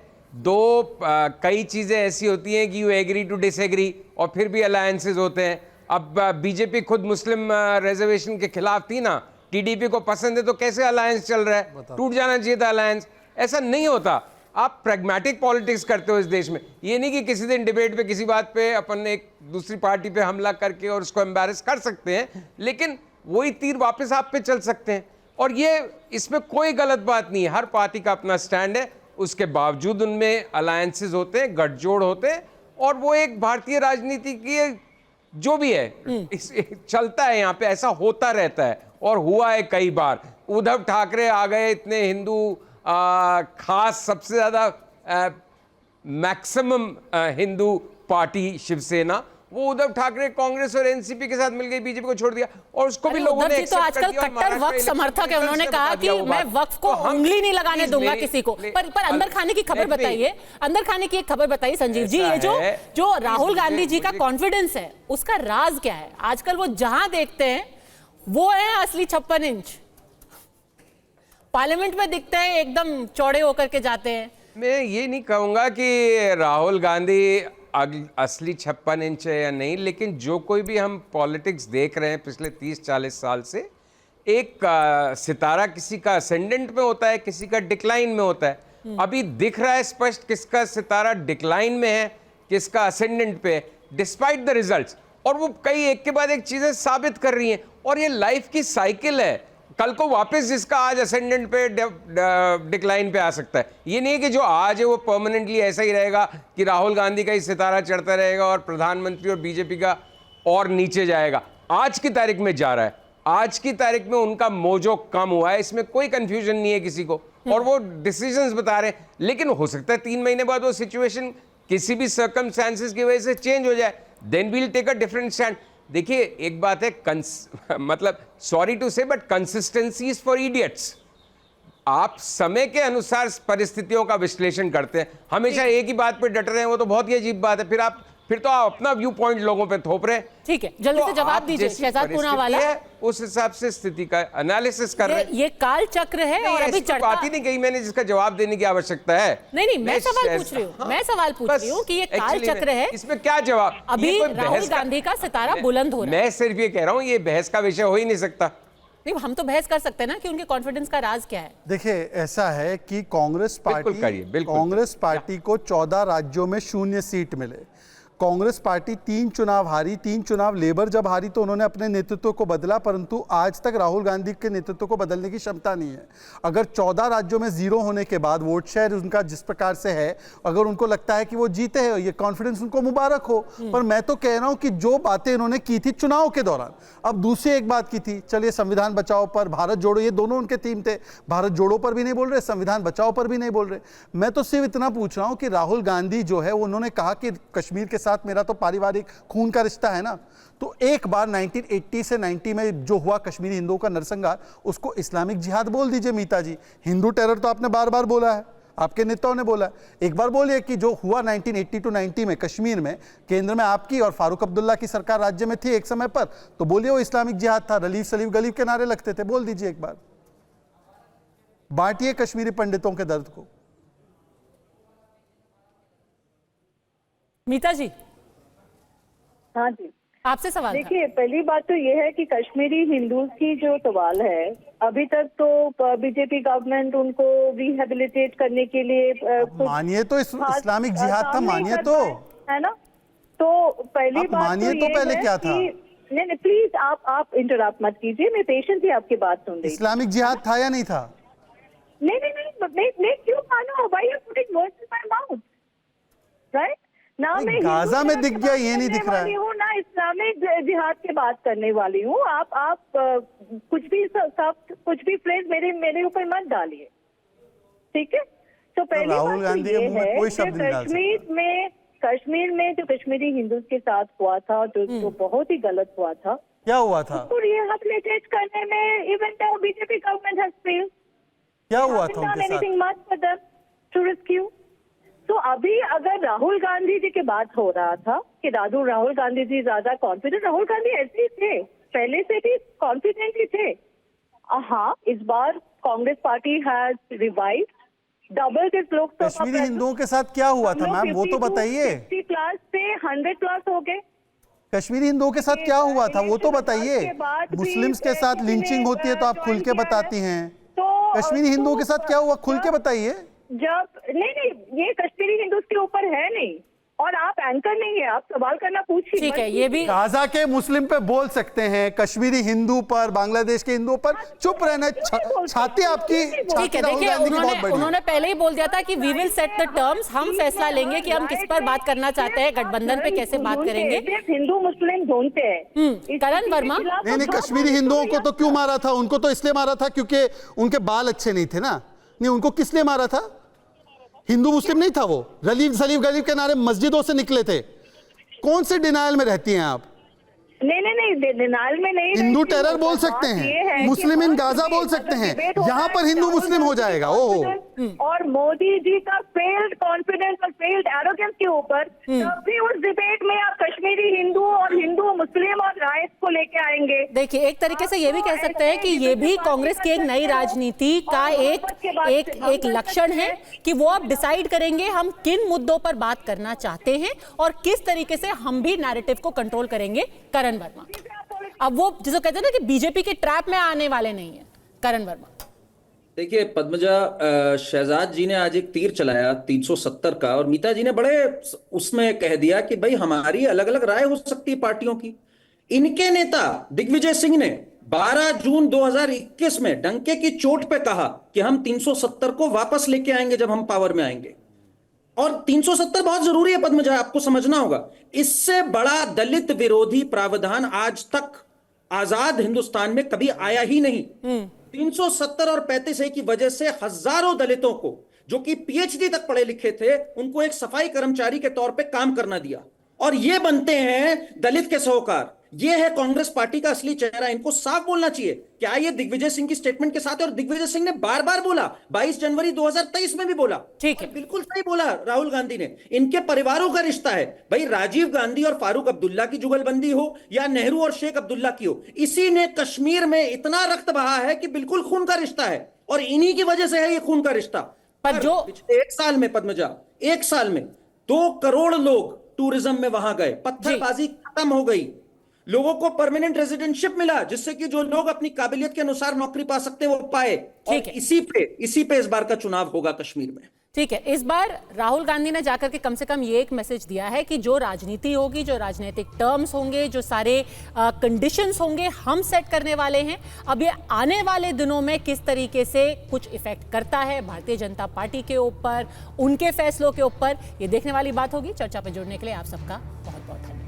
कई चीज़ें ऐसी होती हैं कि यू एग्री टू डिसएग्री और फिर भी अलायंसेज होते हैं। अब बीजेपी खुद मुस्लिम रिजर्वेशन के खिलाफ थी ना, टीडीपी को पसंद है तो कैसे अलायंस चल रहा है? टूट जाना चाहिए था अलायंस। ऐसा नहीं होता। आप प्रैग्मेटिक पॉलिटिक्स करते हो इस देश में। ये नहीं कि किसी दिन डिबेट पे किसी बात पे अपन एक दूसरी पार्टी पे हमला करके और उसको एम्बैरेस कर सकते हैं, लेकिन वही तीर वापस आप पे चल सकते हैं। और ये इसमें कोई गलत बात नहीं है, हर पार्टी का अपना स्टैंड है, उसके बावजूद उनमें अलायंसेज होते हैं, गठजोड़ होते हैं, और वो एक भारतीय राजनीति की जो भी है चलता है, यहाँ पे ऐसा होता रहता है और हुआ है कई बार। उद्धव ठाकरे आ गए, इतने हिंदू खास सबसे ज्यादा मैक्सिमम हिंदू पार्टी शिवसेना, वो उद्धव ठाकरे कांग्रेस और एनसीपी के साथ मिल गई, बीजेपी को छोड़ दिया, और उसको भी लोगों ने तो आजकल कट्टर वक्फ समर्थक है, उन्होंने कहा कि मैं वक्फ को उंगली नहीं लगाने दूंगा किसी को। पर अंदर खाने की खबर बताइए, अंदर खाने की एक खबर बताइए संजीव जी, ये जो राहुल गांधी जी का कॉन्फिडेंस है, उसका राज क्या है? आजकल वो जहां देखते हैं वो है असली 56 इंच, पार्लियामेंट में दिखते हैं एकदम चौड़े होकर के जाते हैं। मैं ये नहीं कहूंगा कि राहुल गांधी असली 56 इंच है या नहीं, लेकिन जो कोई भी हम पॉलिटिक्स देख रहे हैं पिछले 30-40 साल से, एक सितारा किसी का असेंडेंट में होता है, किसी का डिक्लाइन में होता है। अभी दिख रहा है स्पष्ट किसका सितारा डिक्लाइन में है, किसका असेंडेंट पे है, डिस्पाइट द रिजल्ट्स। और वो कई एक के बाद एक चीजें साबित कर रही हैं, और ये लाइफ की साइकिल है। कल को वापस जिसका आज असेंडेंट पे डिक्लाइन पे आ सकता है। ये नहीं है कि जो आज है वो परमानेंटली ऐसा ही रहेगा कि राहुल गांधी का ही सितारा चढ़ता रहेगा और प्रधानमंत्री और बीजेपी का और नीचे जाएगा। आज की तारीख में जा रहा है, आज की तारीख में उनका मोजो कम हुआ है, इसमें कोई कंफ्यूजन नहीं है किसी को, और वो डिसीजंस बता रहे हैं। लेकिन हो सकता है 3 महीने बाद वो सिचुएशन किसी भी सर्कमस्टेंसेस की वजह से चेंज हो जाए, then we will take a different stand. देखिए, एक बात है, मतलब sorry to say, but consistency is for idiots. आप समय के अनुसार परिस्थितियों का विश्लेषण करते हैं, हमेशा एक ही बात पे डट रहे हैं, वो तो बहुत ही अजीब बात है। फिर तो आप अपना व्यू पॉइंट लोगों पे थोप रहे हैं। ठीक है, जल्दी से जवाब दीजिए शहजाद पूनावाला। उस हिसाब से स्थिति का एनालिसिस कर रहे हैं। ये काल चक्र है और अभी बात ही नहीं कही मैंने जिसका जवाब देने की आवश्यकता है। नहीं, मैं सवाल पूछ रही हूँ कि ये काल चक्र है, इसमें क्या जवाब? अभी राहुल गांधी का सितारा बुलंद हो रहा है। मैं सिर्फ ये कह रहा हूँ, ये बहस का विषय हो ही नहीं सकता। नहीं, हम तो बहस कर सकते हैं ना कि उनके कॉन्फिडेंस का राज क्या है। देखिए, ऐसा है कि कांग्रेस पार्टी को 14 राज्यों में 0 सीट मिले। कांग्रेस पार्टी 3 चुनाव हारी, 3 चुनाव लेबर जब हारी तो उन्होंने अपने नेतृत्व को बदला, परंतु आज तक राहुल गांधी के नेतृत्व को बदलने की क्षमता नहीं है। अगर 14 राज्यों में 0 होने के बाद वोट शेयर उनका जिस प्रकार से है, अगर उनको लगता है कि वो जीते हैं, ये कॉन्फिडेंस उनको मुबारक हो। पर मैं तो कह रहा हूं कि जो बातें इन्होंने की थी चुनाव के दौरान, अब दूसरी एक बात की थी, चलिए संविधान बचाओ पर, भारत जोड़ो, ये दोनों उनके थीम थे। भारत जोड़ो पर भी नहीं बोल रहे, संविधान बचाओ पर भी नहीं बोल रहे। मैं तो सिर्फ इतना पूछ रहा हूं कि राहुल गांधी जो है, उन्होंने कहा कि कश्मीर के साथ मेरा तो पारिवारिक खून का रिश्ता है ना, तो एक बार 1980 से 90 में जो हुआ कश्मीरी हिंदुओं का नरसंहार, उसको इस्लामिक जिहाद बोल दीजिए मीता जी। हिंदू टेरर तो आपने बार बार बोला है, आपके नेताओं ने बोला है। एक बार बोलिए कि जो हुआ 1980 to 90 में कश्मीर में, केंद्र में आपकी और फारूक अब्दुल्ला की सरकार राज्य में थी एक समय पर, तो बोलिए वो इस्लामिक जिहाद था, रलीफ सलीफ गलीफ के नारे लगते थे, बोल दीजिए एक बार। बांटिए कश्मीरी पंडितों के दर्द को। मीता जी, हाँ जी, आपसे सवाल। देखिए, पहली बात तो ये है कि कश्मीरी हिंदू की जो सवाल है, अभी तक तो बीजेपी गवर्नमेंट उनको रिहेबिलिटेट करने के लिए मानिए तो इस्लामिक जिहाद था, मानिए तो, है ना। तो पहली बात मानिए तो पहले क्या था? नहीं, प्लीज आप इंटरप्ट मत कीजिए, मैं पेशेंटली आपकी बात सुन रही। इस्लामिक जिहाद था या नहीं था? नहीं, क्यों मानो? Why you putting words in my mouth, right? ना मैं गाजा में दिख गया, ये नहीं दिख रहा है ना इस्लामिक जिहाद की बात करने वाली हूँ। आप कुछ भी फ्रेज मेरे ऊपर मत डालिए, ठीक है। तो पहली राहुल बात तो गांधी ये के मुंह में है कोई कि शब्द नहीं डाल सकते। कश्मीर में जो कश्मीरी हिंदूज के साथ हुआ था, जो बहुत ही गलत हुआ था, क्या हुआ था? उसको रिहेबिलिटेट करने में even the BJP government has failed. क्या हुआ था उनके साथ? Anything much for them to rescue. तो अभी अगर राहुल गांधी जी की बात हो रहा था कि राहुल गांधी जी ज्यादा कॉन्फिडेंट, राहुल गांधी ऐसे ही थे, पहले से भी कॉन्फिडेंट ही थे। हाँ, इस बार Congress party has revive double this Lok Sabha. Kashmiri हिंदुओं के साथ क्या हुआ था मैम, वो तो बताइए। 50 प्लस से 100 प्लस हो गए। कश्मीरी हिंदुओं के साथ क्या हुआ था वो तो बताइए। मुस्लिम्स के साथ लिंचिंग होती है तो आप खुल के बताती हैं, कश्मीरी हिंदुओं के साथ क्या हुआ खुल के बताइए। जब नहीं, ये कश्मीरी हिंदूज के ऊपर है नहीं, और आप एंकर नहीं है, आप सवाल करना पूछिए। ठीक है, ये भी गाजा के मुस्लिम पे बोल सकते हैं, कश्मीरी हिंदू पर, बांग्लादेश के हिंदू पर चुप रहना। छाती आपकी, ठीक है, देखिए उन्होंने पहले ही बोल दिया था कि we will set the terms, हम फैसला लेंगे कि हम किस पर बात करना चाहते हैं, गठबंधन पे कैसे बात करेंगे। हिंदू मुस्लिम ढूंढते हैं। करण वर्मा, नहीं, कश्मीरी हिंदुओं को तो क्यों मारा था? उनको तो इसलिए मारा था क्योंकि उनके बाल अच्छे नहीं थे ना। नहीं, उनको किस लिए मारा था? हिंदू मुस्लिम नहीं था वो, सलीम गरीब के नारे मस्जिदों से निकले थे। कौन से डिनायल में रहती हैं आप? नहीं, डिनायल में नहीं। हिंदू टेरर बोल सकते हैं, मुस्लिम इन गाजा बोल सकते हैं, यहाँ पर हिंदू मुस्लिम हो जाएगा। और मोदी जी का फेल्ड कॉन्फिडेंस और फेल्ड एरोगेंस के ऊपर तब भी उस डिबेट में आप कश्मीरी हिंदू और हिंदू मुस्लिम और राइट्स को लेके आएंगे। देखिए, एक तरीके से ये भी कह सकते हैं कि ये भी कांग्रेस की एक नई राजनीति का एक लक्षण है कि वो अब डिसाइड करेंगे हम किन मुद्दों पर बात करना चाहते हैं और किस तरीके से हम भी नैरेटिव को कंट्रोल करेंगे। करण वर्मा, अब वो जिसको कहते हैं ना कि बीजेपी के ट्रैप में आने वाले नहीं है। करण वर्मा, देखिए पद्मजा, शहजाद जी ने आज एक तीर चलाया 370 का, और मीता जी ने बड़े उसमें कह दिया कि भाई हमारी अलग अलग राय हो सकती है पार्टियों की। इनके नेता दिग्विजय सिंह ने 12 जून 2021 में डंके की चोट पे कहा कि हम 370 को वापस लेके आएंगे जब हम पावर में आएंगे। और 370 बहुत जरूरी है पद्मजा, आपको समझना होगा, इससे बड़ा दलित विरोधी प्रावधान आज तक आजाद हिंदुस्तान में कभी आया ही नहीं। 370 और 35A की वजह से हजारों दलितों को, जो कि पीएचडी तक पढ़े लिखे थे, उनको एक सफाई कर्मचारी के तौर पे काम करना दिया, और ये बनते हैं दलित के सहोकार। ये है कांग्रेस पार्टी का असली चेहरा। इनको साफ बोलना चाहिए। क्या ये दिग्विजय सिंह की स्टेटमेंट के साथ है? और दिग्विजय सिंह ने बार बार बोला, 22 जनवरी 2023 में भी बोला। ठीक है, बिल्कुल सही बोला राहुल गांधी ने। इनके परिवारों का रिश्ता है भाई, राजीव गांधी और फारूक अब्दुल्ला की जुगलबंदी हो या नेहरू और शेख अब्दुल्ला की हो, इसी ने कश्मीर में इतना रक्त बहा है कि बिल्कुल खून का रिश्ता है, और इन्हीं की वजह से है ये खून का रिश्ता। पर जो पिछले 1 साल में पद्मजा, 1 साल में 2 करोड़ लोग टूरिज्म में वहां गए, पत्थरबाजी खत्म हो गई, लोगों को परमानेंट रेजिडेंटशिप मिला, जिससे कि जो लोग अपनी काबिलियत के अनुसार नौकरी पा सकते वो पाए। और इसी पे इस बार का चुनाव होगा कश्मीर में। ठीक है, इस बार राहुल गांधी ने जाकर के कम से कम ये एक मैसेज दिया है कि जो राजनीति होगी, जो राजनीतिक टर्म्स होंगे, जो सारे कंडीशंस होंगे, हम सेट करने वाले हैं। अब ये आने वाले दिनों में किस तरीके से कुछ इफेक्ट करता है भारतीय जनता पार्टी के ऊपर, उनके फैसलों के ऊपर, ये देखने वाली बात होगी। चर्चा पे जुड़ने के लिए आप सबका बहुत बहुत धन्यवाद।